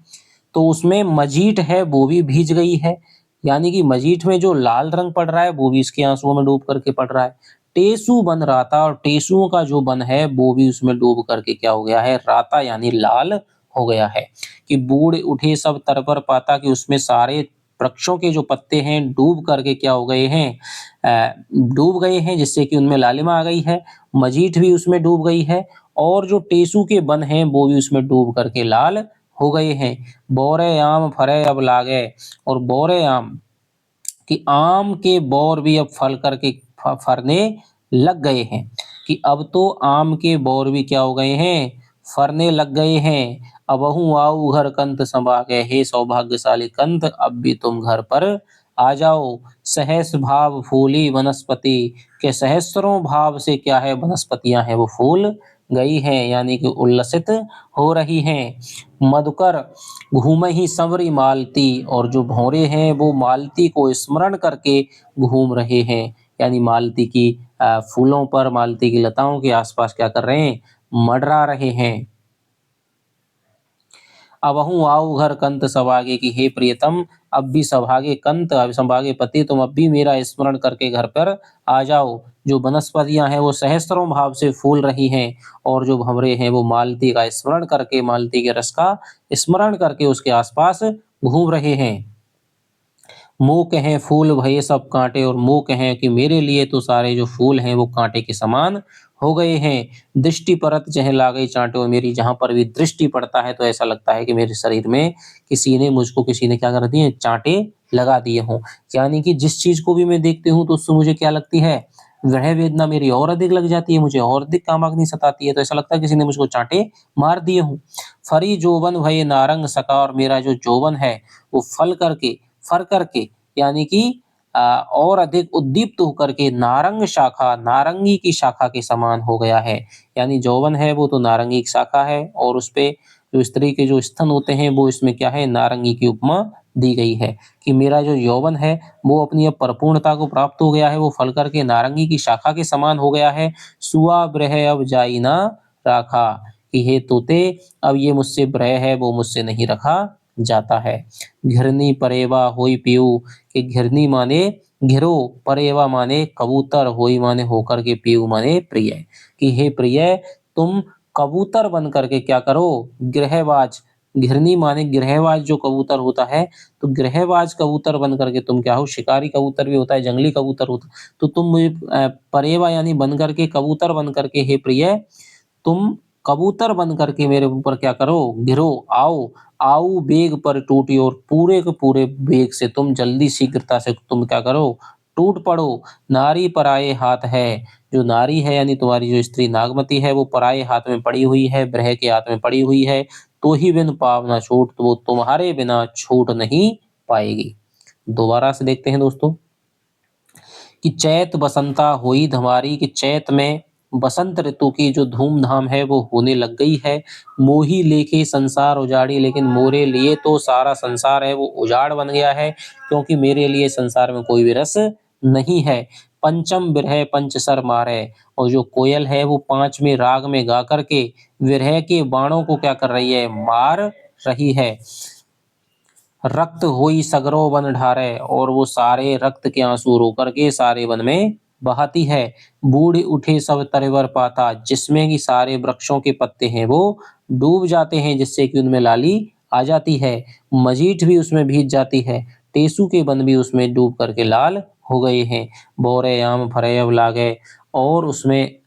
तो उसमें मजीठ है वो भी भीज गई है, यानी कि मजीठ में जो लाल रंग पड़ रहा है वो भी इसके आंसुओं में डूब करके पड़ रहा है। टेसू बन रहा था, और टेसुओं का जो बन है वो भी उसमें डूब करके क्या हो गया है, राता यानी लाल हो गया है। कि बूढ़ उठे सब तर पर पाता, कि उसमें सारे वृक्षों के जो पत्ते हैं डूब करके क्या हो गए हैं, डूब गए हैं, जिससे कि उनमें लालिमा आ गई है। मजीठ भी उसमें डूब गई है, और जो टेसू के बन हैं वो भी उसमें डूब करके लाल हो गए हैं। बोरे आम फरे अब लागे, और बोरे आम, कि आम के बौर भी अब फल करके फरने लग गए हैं। कि अब तो आम के बौर भी क्या हो गए हैं, फरने लग गए हैं। अबहू आओ घर कंत समा गए, हे सौभाग्यशाली कंत अब भी तुम घर पर आ जाओ। सहस भाव फूली वनस्पति, के सहस्त्रों भाव से क्या है, वनस्पतियां हैं वो फूल गई हैं, यानी कि उल्लसित हो रही हैं। मधुकर घूमे ही संवरी मालती, और जो भौरे हैं वो मालती को स्मरण करके घूम रहे हैं, यानी मालती की फूलों पर, मालती की लताओं के आसपास क्या कर रहे हैं, मंडरा रहे हैं। अबहू आओ घर कंत सभागे, की हे प्रियतम अब भी सभागे कंत, अब सभागे पति तुम अब भी मेरा स्मरण करके घर पर आ जाओ। जो वनस्पतियां हैं वो सहस्त्रों भाव से फूल रही हैं, और जो भंवरे हैं वो मालती का स्मरण करके, मालती के रस का स्मरण करके उसके आसपास घूम रहे हैं। मोह कहें फूल भये सब कांटे, और मोह कहें कि मेरे लिए तो सारे जो फूल हैं वो कांटे के समान हो गए हैं। दृष्टि परत जह लागई चांटे, और मेरी जहां पर भी दृष्टि पड़ता है तो ऐसा लगता है कि मेरे शरीर में किसी ने, मुझको किसी ने क्या कर दिए, चांटे लगा दिए हों। यानी कि जिस चीज को भी मैं देखती हूँ तो उससे मुझे क्या लगती है, वह वेदना मेरी और अधिक लग जाती है, मुझे और अधिक कामाग्नि सताती है, तो ऐसा लगता है किसी ने मुझको चांटे मार दिए हों। फरी जोबन भये नारंग सका, और मेरा जो जोबन है वो फल करके, फर करके, यानी कि और अधिक उद्दीप्त होकर के नारंग शाखा, नारंगी की शाखा के समान हो गया है। यानी यौवन है वो तो नारंगी की शाखा है, और उस पे जो स्त्री के जो स्तन होते हैं वो इसमें क्या है, नारंगी की उपमा दी गई है। कि मेरा जो यौवन है वो अपनी अब परिपूर्णता को प्राप्त हो गया है, वो फल करके नारंगी की शाखा के समान हो गया है। सुआ ब्रह अब जाई ना राखा, कि हे तोते अब ये मुझसे ब्रह है वो मुझसे नहीं रखा जाता है। घिरनी परेवा होई पीऊ, कि घिरनी माने घिरो, परेवा माने कबूतर, होई माने होकर के, पीऊ माने प्रिय। कि हे प्रिय तुम कबूतर बन करके क्या करो, गृहवाज, घिरनी माने गृहवाज जो कबूतर होता है, तो गृहवाज कबूतर बन करके तुम क्या हो, शिकारी कबूतर भी होता है, जंगली कबूतर होता है, तो तुम मुझे परेवा यानी बन करके, कबूतर बन करके, हे प्रिय तुम कबूतर बन करके मेरे ऊपर क्या करो, गिरो, आओ, आओ बेग पर टूटी, और पूरे के पूरे बेग से तुम जल्दी शीघ्रता से तुम क्या करो, टूट पड़ो। नारी पराये हाथ है, जो नारी है यानी तुम्हारी जो स्त्री नागमती है वो पराये हाथ में पड़ी हुई है, ब्रह के हाथ में पड़ी हुई है। तो ही बिन पावना छूट, तो वो तुम्हारे बिना छूट नहीं पाएगी। दोबारा से देखते हैं दोस्तों कि चैत बसंता होई धमारी, कि चैत में बसंत ऋतु की जो धूमधाम है वो होने लग गई है। मोही लेके संसार उजाड़ी, लेकिन मोरे लिए तो सारा संसार है वो उजाड़ बन गया है, क्योंकि मेरे लिए संसार में कोई भी रस नहीं है। पंचम बिरह पंचसर मारे, और जो कोयल है वो पांचवें राग में गा करके विरह के बाणों को क्या कर रही है, मार रही है। रक्त होई सगरो वन ढारे, और वो सारे रक्त के आंसू रो करके सारे वन में बहाती है। बूढ़ उठे सब तरेवर पाता, जिसमें कि सारे वृक्षों के पत्ते हैं वो डूब जाते हैं, जिससे कि उनमें लाली आ जाती है। मजीठ भी उसमें भीग जाती है, टेसू के बन भी उसमें डूब करके लाल हो गए हैं। बोरे आम फरे अब लागे, और उसमें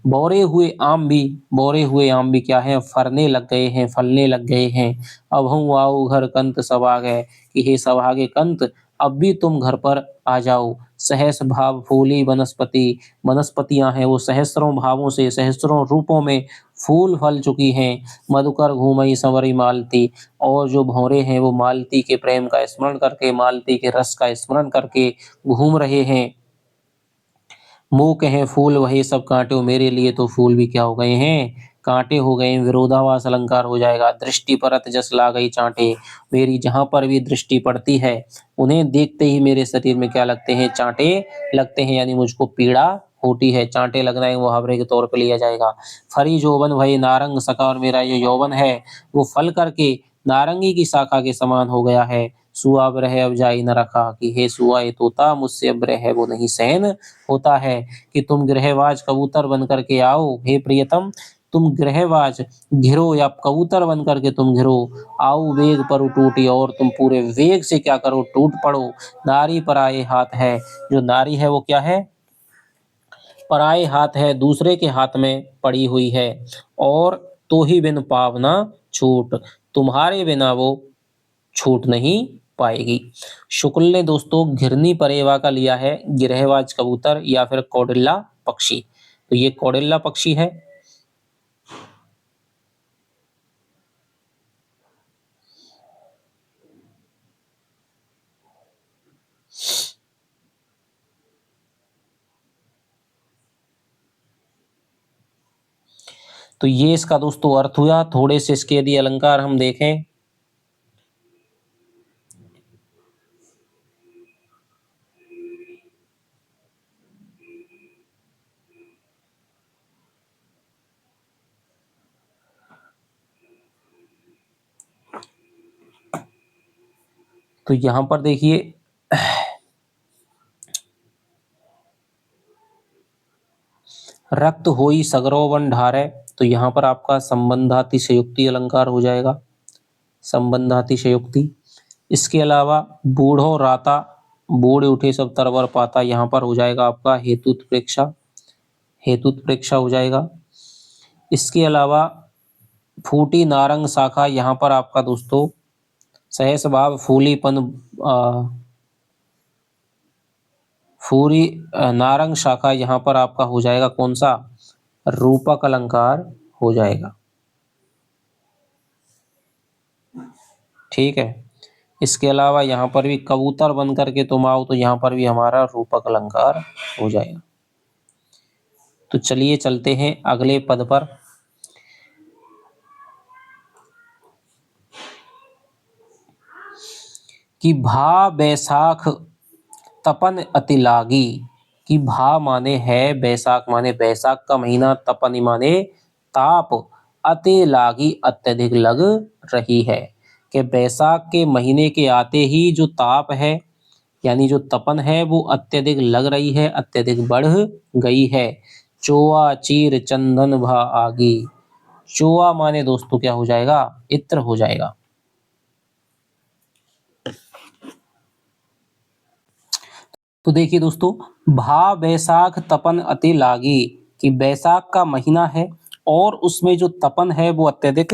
बोरे हुए आम भी क्या है, फरने लग गए हैं, फलने लग गए हैं। अब हूँ आओ घर कंत सब आ गए, कि हे सभागे कंत अब भी तुम घर पर आ जाओ। सहस भाव फूली वनस्पति, वनस्पतियां हैं वो सहस्रों भावों से सहस्रों रूपों में फूल फल चुकी हैं। मधुकर घूमई संवरी मालती, और जो भौरे हैं वो मालती के प्रेम का स्मरण करके, मालती के रस का स्मरण करके घूम रहे हैं। मुँह कहें फूल वही सब कांटे, मेरे लिए तो फूल भी क्या हो गए हैं, कांटे हो गए हैं। विरोधाभास अलंकार हो जाएगा। दृष्टि परत जस ला गई चांटे, मेरी जहां पर भी दृष्टि पड़ती है उन्हें देखते ही मेरे शरीर में क्या लगते हैं, चांटे लगते हैं, यानी मुझको पीड़ा होती है। चांटे लगना है वो मुहावरे के तौर पे लिया जाएगा। फरी जोबन भई नारंग सका, और मेरा जो यौवन है वो फल करके नारंगी की शाखा के समान हो गया है। सुआ ब्रह अब जाई न रखा, कि हे सुआ ये तोता मुझसे अब ब्रह वो नहीं सहन होता है, कि तुम गृहवाज कबूतर बन करके आओ। हे प्रियतम तुम गृहवाज घिरो, या कबूतर बन करके तुम घिरो। आओ वेग पर टूटी, और तुम पूरे वेग से क्या करो, टूट पड़ो। नारी पराये हाथ है, जो नारी है वो क्या है, पराये हाथ है, दूसरे के हाथ में पड़ी हुई है। और तो ही बिन पावना छूट, तुम्हारे बिना वो छूट नहीं पाएगी। शुक्ल ने दोस्तों घिरनी परेवा का लिया है, गिरहवाज कबूतर या फिर कौडिल्ला पक्षी। तो ये कौडिल्ला पक्षी है। तो ये इसका दोस्तों अर्थ हुआ। थोड़े से इसके यदि अलंकार हम देखें, तो यहां पर देखिए रक्त होई सगरोवन ढारे, तो यहाँ पर आपका संबंधातिशयोक्ति अलंकार हो जाएगा, संबंधातिशयोक्ति। इसके अलावा बूढ़ो राता, बूढ़े उठे सब तरवर पाता, यहाँ पर हो जाएगा आपका हेतुत्प्रेक्षा, हेतुत्प्रेक्षा हो जाएगा। इसके अलावा फूटी नारंग शाखा, यहाँ पर आपका दोस्तों सहस भाव फूलीपन फूरी नारंग शाखा, यहाँ पर आपका हो जाएगा कौन सा, रूपक अलंकार हो जाएगा। ठीक है। इसके अलावा यहाँ पर भी कबूतर बन करके तुम आओ, तो यहाँ पर भी हमारा रूपक अलंकार हो जाएगा। तो चलिए चलते हैं अगले पद पर। कि भा बैसाख तपन अति लागी, कि भा माने है, बैसाख माने बैसाख का महीना, तपन माने ताप, अति लागी अत्यधिक लग रही है। कि बैसाख के महीने के आते ही जो ताप है, यानी जो तपन है वो अत्यधिक लग रही है, अत्यधिक बढ़ गई है। चोआ चीर चंदन भा आगी, चोआ माने दोस्तों क्या हो जाएगा, इत्र हो जाएगा। तो देखिए दोस्तों, भा बैसाख तपन अति लागी, कि बैसाख का महीना है और उसमें जो तपन है वो अत्यधिक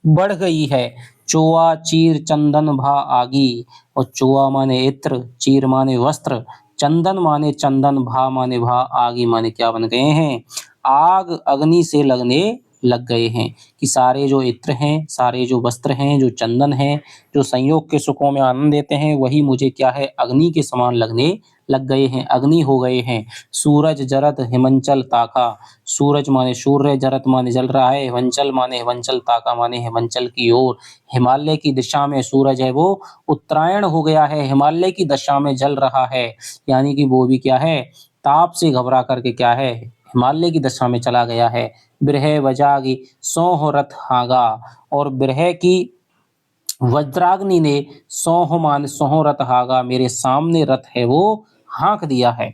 बढ़ गई है। चोआ चीर चंदन भा आगी, और चोआ माने इत्र, चीर माने वस्त्र, चंदन माने चंदन, भा माने भा, आगी माने क्या बन गए हैं, आग अग्नि से लगने लग गए हैं। कि सारे जो इत्र हैं, सारे जो वस्त्र हैं, जो चंदन हैं, जो संयोग के सुखों में आनंद देते हैं, वही मुझे क्या है, अग्नि के समान लगने लग गए हैं, अग्नि हो गए हैं। सूरज जरत हिमंचल ताका, सूरज माने सूर्य, जरत माने जल रहा है, हिमंचल माने हिमंचल, ताका माने हिमांचल की ओर। हिमालय की दिशा में सूरज है वो उत्तरायण हो गया है, हिमालय की दिशा में जल रहा है। यानी कि वो भी क्या है, ताप से घबरा करके क्या है, हिमालय की दिशा में चला गया है। बिरह वजागी सोह रथ हागा, और बिरह की वज्राग्नि ने सोह मान सोह रथ हागा, मेरे सामने रथ है वो हाँक दिया है।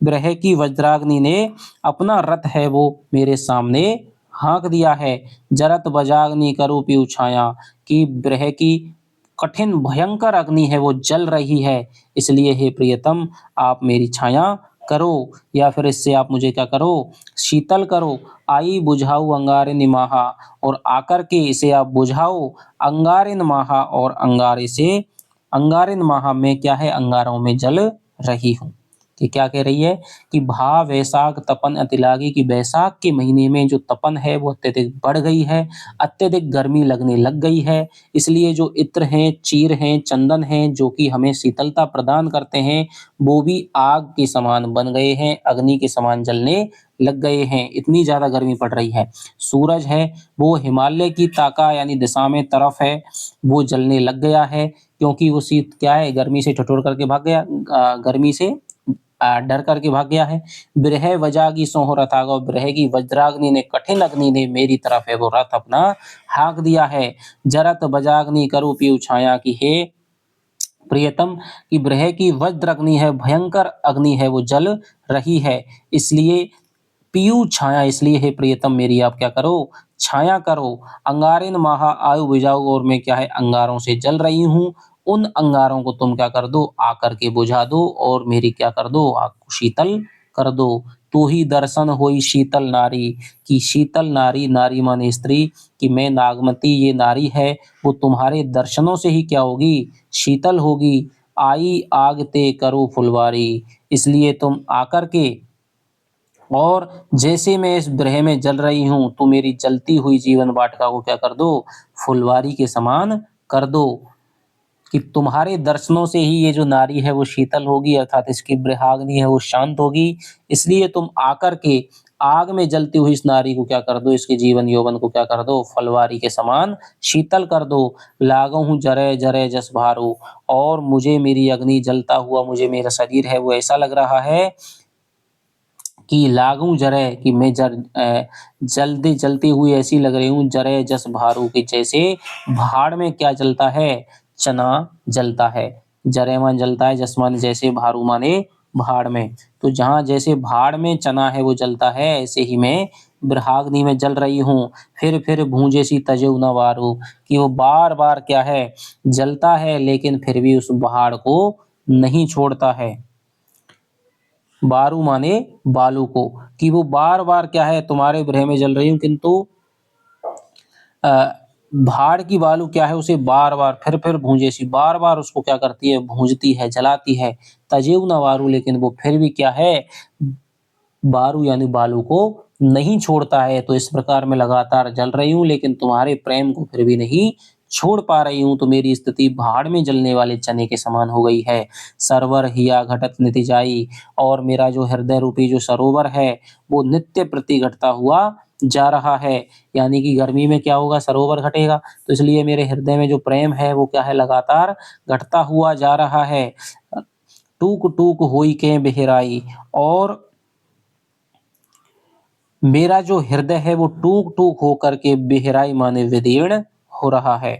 बिरह की वज्राग्नि ने अपना रथ है वो मेरे सामने हाँक दिया है। जरत वजाग्नि करो पीऊ छाया, कि बिरह की कठिन भयंकर अग्नि है वो जल रही है, इसलिए हे प्रियतम आप मेरी छाया करो, या फिर इससे आप मुझे क्या करो, शीतल करो। आई बुझाऊ अंगारे माहा, और आकर के इसे आप बुझाओ। अंगारिन माहा, और अंगारे से, अंगारिन माहा में क्या है, अंगारों में जल रही हूँ। कि क्या कह रही है कि भा वैशाख तपन अति लागी, कि वैशाख के महीने में जो तपन है वो अत्यधिक बढ़ गई है, अत्यधिक गर्मी लगने लग गई है। इसलिए जो इत्र हैं, चीर हैं, चंदन हैं, जो कि हमें शीतलता प्रदान करते हैं, वो भी आग के समान बन गए हैं, अग्नि के समान जलने लग गए हैं, इतनी ज़्यादा गर्मी पड़ रही है। सूरज है वो हिमालय की ताका यानी दिशा में तरफ है, वो जलने लग गया है, क्योंकि वो शीत क्या है, गर्मी से ठिठुर करके भाग गया, गर्मी से डर करके भाग गया है। बिरह वजागी सोह रथागा, बिरह की वज्राग्नि ने, कठिन अग्नि ने मेरी तरफ है वो रथ अपना हाँक दिया है। जरत वजाग्नि करो पीऊ छाया, की हे प्रियतम, की बिरह की वज्र अग्नि है, भयंकर अग्नि है वो जल रही है, इसलिए पीयू छाया, इसलिए हे प्रियतम मेरी आप क्या करो, छाया करो। अंगारिन माहा आयु बुझाओ, और मैं क्या है, अंगारों से जल रही हूँ, उन अंगारों को तुम क्या कर दो, आकर के बुझा दो, और मेरी क्या कर दो, आग को शीतल कर दो। तू ही दर्शन होई शीतल नारी, की शीतल नारी, नारी माने स्त्री, कि मैं नागमती ये नारी है, वो तुम्हारे दर्शनों से ही क्या होगी, शीतल होगी। आई आग ते करो फुलवारी, इसलिए तुम आकर के, और जैसे मैं इस ब्रह में जल रही हूँ, तो मेरी जलती हुई जीवन वाटिका को क्या कर दो, फुलवारी के समान कर दो। कि तुम्हारे दर्शनों से ही ये जो नारी है वो शीतल होगी, अर्थात इसकी ब्रहाग्नि है वो शांत होगी, इसलिए तुम आकर के आग में जलती हुई इस नारी को क्या कर दो, इसके जीवन यौवन को क्या कर दो, फलवारी के समान शीतल कर दो। लागो हूँ जरे जरे जस भारो, और मुझे मेरी अग्नि जलता हुआ, मुझे मेरा शरीर है वो ऐसा लग रहा है कि लागूं जरे, कि मैं जल्दी जलती हुई ऐसी लग रही हूँ, जरे जस भारू, की जैसे भाड़ में क्या जलता है, चना जलता है। जरे मान जलता है, जस मान जैसे, भारू माने भाड़ में। तो जहाँ जैसे भाड़ में चना है वो जलता है, ऐसे ही मैं ब्रहाग्नि में जल रही हूँ। फिर भूंजे सी तजेउ न वारू, कि वो बार बार क्या है, जलता है, लेकिन फिर भी उस पहाड़ को नहीं छोड़ता है। बारू माने बालू को, कि वो बार बार क्या है, तुम्हारे ब्रह में जल रही हूँ, किंतु अ, भाड़ की बालू क्या है, उसे बार बार फिर भूंजे सी, बार बार उसको क्या करती है, भूंजती है, जलाती है। तजेउ न वारू, लेकिन वो फिर भी क्या है, बारू यानी बालू को नहीं छोड़ता है। तो इस प्रकार मैं लगातार जल रही हूँ, लेकिन तुम्हारे प्रेम को फिर भी नहीं छोड़ पा रही हूँ, तो मेरी स्थिति भाड़ में जलने वाले चने के समान हो गई है। सरवर हिया घटत निति जाई, और मेरा जो हृदय रूपी जो सरोवर है वो नित्य प्रति घटता हुआ जा रहा है। यानी कि गर्मी में क्या होगा, सरोवर घटेगा, तो इसलिए मेरे हृदय में जो प्रेम है वो क्या है, लगातार घटता हुआ जा रहा है। टूक टूक होई के बहराई, और मेरा जो हृदय है वो टूक टूक होकर के बेहराई माने विदीर्ण हो रहा है।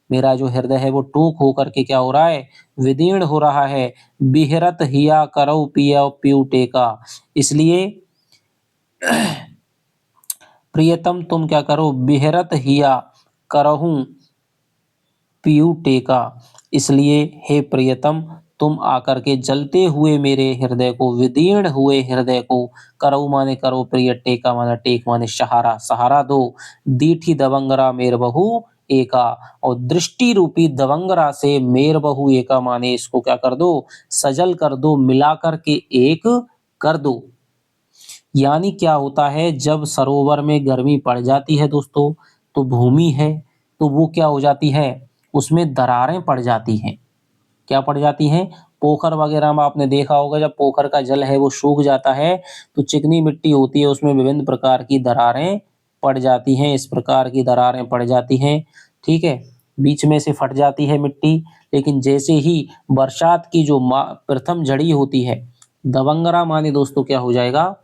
मेरा जो हृदय है वो टूक होकर के क्या हो रहा है, विदीर्ण हो रहा है। बिहरत हिया करऊ पिया पीऊ टेका, इसलिए प्रियतम तुम क्या करो, बिहरत हिया करहूं पीयू टेका, इसलिए हे प्रियतम तुम आकर के जलते हुए मेरे हृदय को, विदीर्ण हुए हृदय को, करो माने करो, प्रिय टेका माने टेक माने सहारा, सहारा दो। दीठी दवंगरा मेर बहू एका, और दृष्टि रूपी दवंगरा से मेर बहू एका माने इसको क्या कर दो, सजल कर दो, मिला कर के एक कर दो। यानी क्या होता है, जब सरोवर में गर्मी पड़ जाती है दोस्तों, तो भूमि है, तो वो क्या हो जाती है, उसमें दरारें पड़ जाती हैं। क्या पड़ जाती हैं? पोखर वगैरह में आपने देखा होगा, जब पोखर का जल है वो सूख जाता है, तो चिकनी मिट्टी होती है, उसमें विभिन्न प्रकार की दरारें पड़ जाती हैं। इस प्रकार की दरारें पड़ जाती हैं, ठीक है? बीच में से फट जाती है मिट्टी। लेकिन जैसे ही बरसात की जो प्रथम झड़ी होती है, दबंगरा माने दोस्तों क्या हो जाएगा,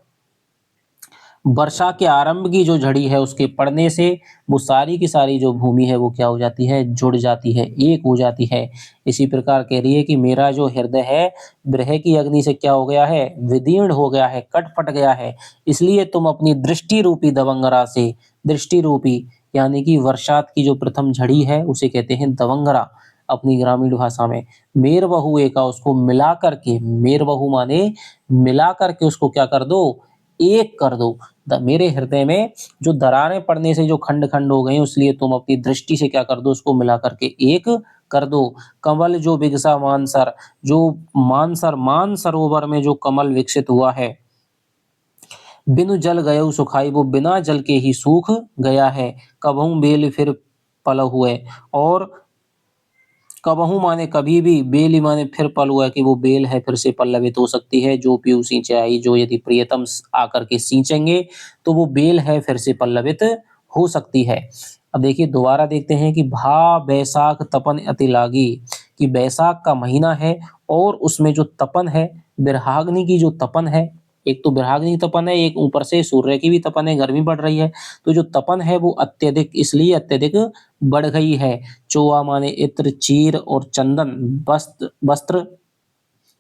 वर्षा के आरंभ की जो झड़ी है उसके पड़ने से वो सारी की सारी जो भूमि है वो क्या हो जाती है, जुड़ जाती है, एक हो जाती है। इसी प्रकार कह रही है कि मेरा जो हृदय है विरह की अग्नि से क्या हो गया है, विदीर्ण हो गया है, कट फट गया है। इसलिए तुम अपनी दृष्टि रूपी दबंगरा से, दृष्टि रूपी यानी कि वर्षात की जो प्रथम झड़ी है उसे कहते हैं दबंगरा अपनी ग्रामीण भाषा में। मेर बहु एका, उसको मिला करके, मेर बहु माने मिला करके उसको क्या कर दो, एक कर दो। मेरे हृदय में जो दरारें पड़ने से जो खंड-खंड हो गए हैं, इसलिए तुम अपनी दृष्टि से क्या कर दो, उसको मिला करके एक कर दो। कमल जो बिगसा मानसर, जो मानसरोवर में जो कमल विकसित हुआ है, बिनु जल गयउ सुखाई, वो बिना जल के ही सूख गया है। कबहू बेल फिर पल हुए, और कबहू माने कभी भी, बेली माने फिर पल हुआ कि वो बेल है फिर से पल्लवित हो सकती है। जो पीऊ सींचे आई, जो यदि प्रियतम आकर के सींचेंगे तो वो बेल है फिर से पल्लवित हो सकती है। अब देखिए दोबारा देखते हैं कि भा बैसाख तपन अति लागी, कि बैसाख का महीना है और उसमें जो तपन है, बिरहाग्नि की जो तपन है, एक तो बिरहाग्नि तपन है, एक ऊपर से सूर्य की भी तपन है, गर्मी बढ़ रही है। तो जो तपन है वो अत्यधिक, इसलिए अत्यधिक बढ़ गई है। चोआ माने इत्र, चीर और चंदन वस्त्र वस्त्र,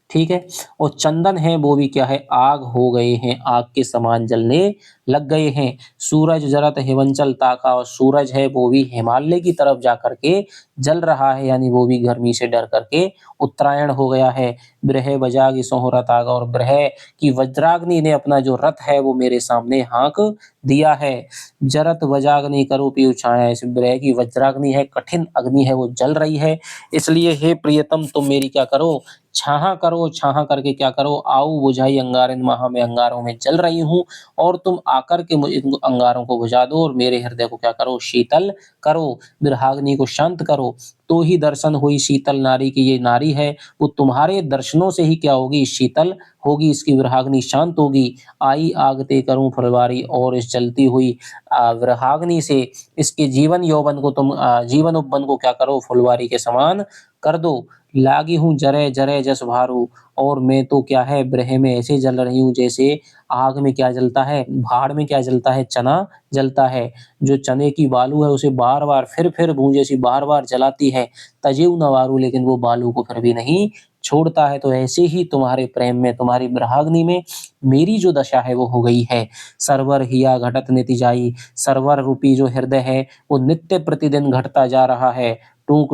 ठीक है? और चंदन है वो भी क्या है, आग हो गए हैं, आग के समान जलने लग गए हैं। सूरज जरत हिमंचल ताका, और सूरज है वो भी हिमालय की तरफ जा करके जल रहा है, यानी वो भी गर्मी से डर करके उत्तरायण हो गया है। ब्रह बजागि सोह रथ आगा, और ब्रह की वज्राग्नि ने अपना जो रथ है वो मेरे सामने हाँक दिया है। जरत वजाग्नि करो पीयू छाया, इस ब्रह की वज्राग्नि है, कठिन अग्नि है, वो जल रही है। इसलिए हे प्रियतम तुम मेरी क्या करो, छाहा करो, छाहा करके क्या करो, आओ बुझाई अंगारिन महा, मैं अंगारों में जल रही हूँ, और तुम आकर के मुझे इन अंगारों को बुझा दो और मेरे हृदय को क्या करो, शीतल करो, विरहाग्नि को शांत करो। तो ही दर्शन हुई शीतल नारी की, ये नारी है वो तुम्हारे दर्शनों से ही क्या होगी, शीतल होगी, इसकी विरहाग्नि शांत होगी। आई आगते करूं फुलवारी, और इस जलती हुई विरहाग्नि से इसके जीवन यौवन को तुम, जीवन उपवन को क्या करो, फुलवारी के समान कर दो। लागी हूँ जरे जरे जस भारू, और मैं तो क्या है विरह में ऐसे जल रही हूँ जैसे आग में क्या जलता है, भाड़ में क्या जलता है, चना जलता है। जो चने की बालू है उसे बार-बार फिर भून जैसी बार-बार जलाती है, तजेउ न वारू, लेकिन वो बालू को फिर भी नहीं छोड़ता है। तो ऐसे ही तुम्हारे प्रेम में, तुम्हारी विरहाग्नि में मेरी जो दशा है वो हो गई है। सरवर हिया घटत निति जाई, सरवर रूपी जो हृदय है वो नित्य प्रतिदिन घटता जा रहा है। टूक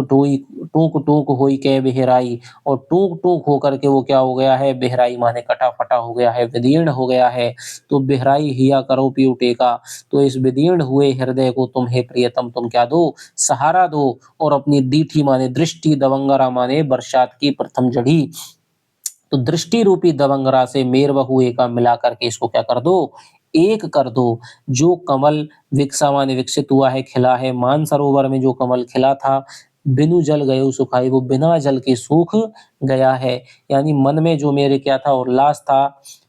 टूक होई के बिहराई, और टूक टूक होकर के वो क्या हो गया है, बिहराई माने कटा फटा हो गया है, विदीर्ण हो गया है। तो बिहराई हिया करो पीऊ टेका, तो इस विदीर्ण हुए हृदय को तुम हे प्रियतम तुम क्या दो, सहारा दो, और अपनी दीठी माने दृष्टि, दबंगरा माने बरसात की प्रथम जड़ी, तो दृष्टि रूपी दबंगरा से मेर बहु एका मिला करके इसको क्या कर दो, एक कर दो। जो कमल विकसा माने विकसित हुआ है, खिला है, मानसरोवर में जो कमल खिला था, बिनु जल गयो सुखाई, वो बिना जल के सूख गया है। यानी मन में जो मेरे क्या था, उल्लास था,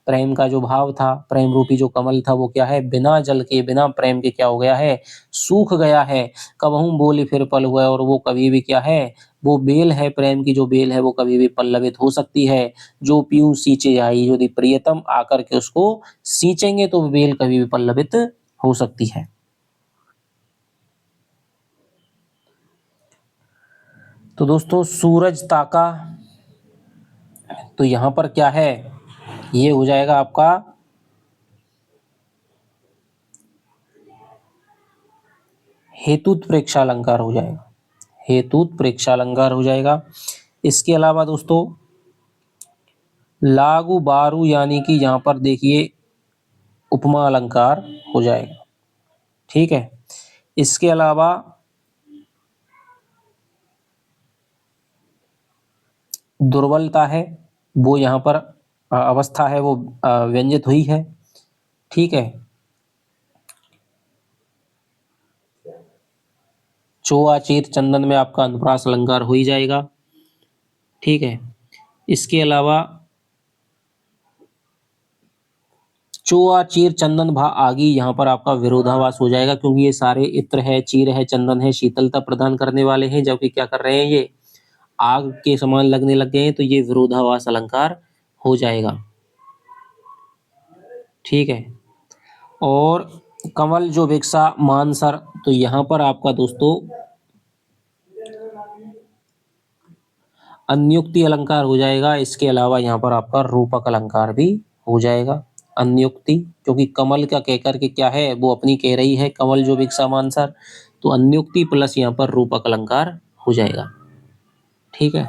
प्रेम का जो भाव था, प्रेम रूपी जो कमल था वो क्या है, बिना जल के, बिना प्रेम के क्या हो गया है, सूख गया है। कबहू बोली फिर पल हुआ, और वो कभी भी क्या है, वो बेल है, प्रेम की जो बेल है वो कभी भी पल्लवित हो सकती है। जो पीयूँ सींचे आई, यदि प्रियतम आकर के उसको सींचेंगे तो वो बेल कभी भी पल्लवित हो सकती है। तो दोस्तों सूरज ताका, तो यहाँ पर क्या है, ये हो जाएगा आपका हेतुत प्रेक्षालंकार हो जाएगा, हेतुत प्रेक्षालंकार हो जाएगा। इसके अलावा दोस्तों लागू बारू, यानी कि यहाँ पर देखिए उपमा अलंकार हो जाएगा, ठीक है। इसके अलावा दुर्बलता है, वो यहाँ पर अवस्था है वो व्यंजित हुई है। ठीक है। चोआ चीर चंदन में आपका अनुप्रास अलंकार हो ही जाएगा। ठीक है। इसके अलावा चोआ चीर चंदन भा आगी, यहाँ पर आपका विरोधाभास हो जाएगा क्योंकि ये सारे इत्र है, चीर है, चंदन है, शीतलता प्रदान करने वाले हैं, जबकि क्या कर रहे हैं ये आग के समान लगने लग गए हैं, तो ये विरोधाभास अलंकार हो जाएगा। ठीक है। और कमल जो भिक्षा मानसर, तो यहाँ पर आपका दोस्तों अन्युक्ति अलंकार हो जाएगा। इसके अलावा यहाँ पर आपका रूपक अलंकार भी हो जाएगा। अन्युक्ति, क्योंकि कमल का कहकर के क्या है, वो अपनी कह रही है कमल जो भिक्षा मानसर, तो अन्युक्ति प्लस यहाँ पर रूपक अलंकार हो जाएगा। ठीक है।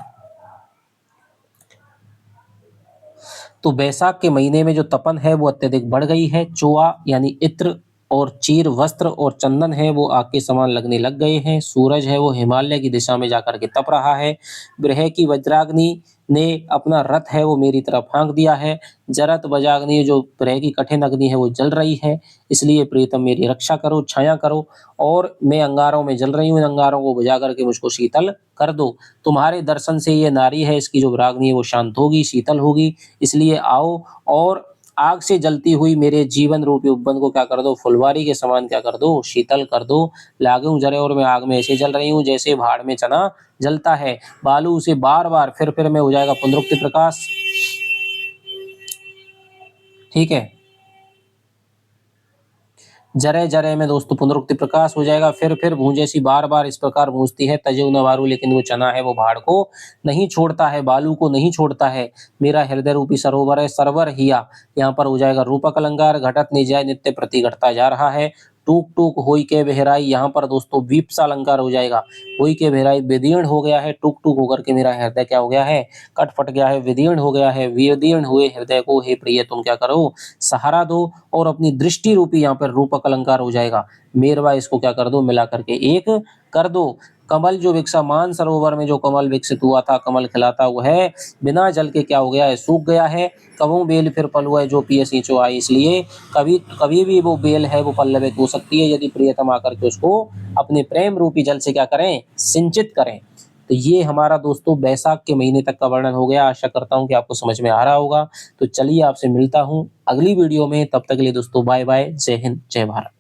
तो बैसाख के महीने में जो तपन है वो अत्यधिक बढ़ गई है। चोआ यानी इत्र और चीर वस्त्र और चंदन है वो आग के समान लगने लग गए हैं। सूरज है वो हिमालय की दिशा में जाकर के तप रहा है। ग्रह की वज्राग्नि ने अपना रथ है वो मेरी तरफ हाँक दिया है। जरत वज्राग्नि जो ग्रह की कठिन अग्नि है वो जल रही है, इसलिए प्रियतम मेरी रक्षा करो, छाया करो, और मैं अंगारों में जल रही हूँ, इन अंगारों को बुझा करके मुझको शीतल कर दो। तुम्हारे दर्शन से ये नारी है, इसकी जो राग्नि है वो शांत होगी, शीतल होगी, इसलिए आओ और आग से जलती हुई मेरे जीवन रूपी उपवन को क्या कर दो, फुलवारी के समान क्या कर दो, शीतल कर दो। लागूं जरे और मैं आग में ऐसे जल रही हूँ जैसे भाड़ में चना जलता है। बालू उसे बार बार फिर में हो जाएगा पुनरुक्ति प्रकाश। ठीक है। जरे जरे में दोस्तों पुनरुक्ति प्रकाश हो जाएगा। फिर भूंजे सी बार बार इस प्रकार भूंजती है, तजे न वारू, लेकिन वो चना है वो भाड़ को नहीं छोड़ता है, बालू को नहीं छोड़ता है। मेरा हृदय रूपी सरोवर है, सरवर हिया, यहाँ पर हो जाएगा रूपक अलंकार। घटत निजय नित्य प्रति घटता जा रहा है। टूक टूक होई के बहराई, यहाँ पर दोस्तों वीप्सा अलंकार हो जाएगा। होई के बहराई विदीर्ण हो गया है, टूक टूक होकर के मेरा हृदय क्या हो गया है, कट फट गया है, विदीर्ण हो गया है। विदीर्ण हुए हृदय को हे प्रिय तुम क्या करो, सहारा दो, और अपनी दृष्टि रूपी यहाँ पर रूपक अलंकार हो जाएगा। मेरवा इसको क्या कर दो, मिला करके एक कर दो। कमल जो विकसा मान सरोवर में जो कमल विकसित हुआ था, कमल खिलाता हुआ है, बिना जल के क्या हो गया है, सूख गया है। कबू बेल फिर पलुआ जो पिए सींचो आई, इसलिए कभी कभी भी वो बेल है वो पल्लवित हो सकती है यदि प्रियतम आकर के उसको अपने प्रेम रूपी जल से क्या करें, सिंचित करें। तो ये हमारा दोस्तों बैसाख के महीने तक का वर्णन हो गया। आशा करता हूँ कि आपको समझ में आ रहा होगा। तो चलिए आपसे मिलता हूँ अगली वीडियो में, तब तक के लिए दोस्तों बाय बाय, जय हिंद, जय भारत।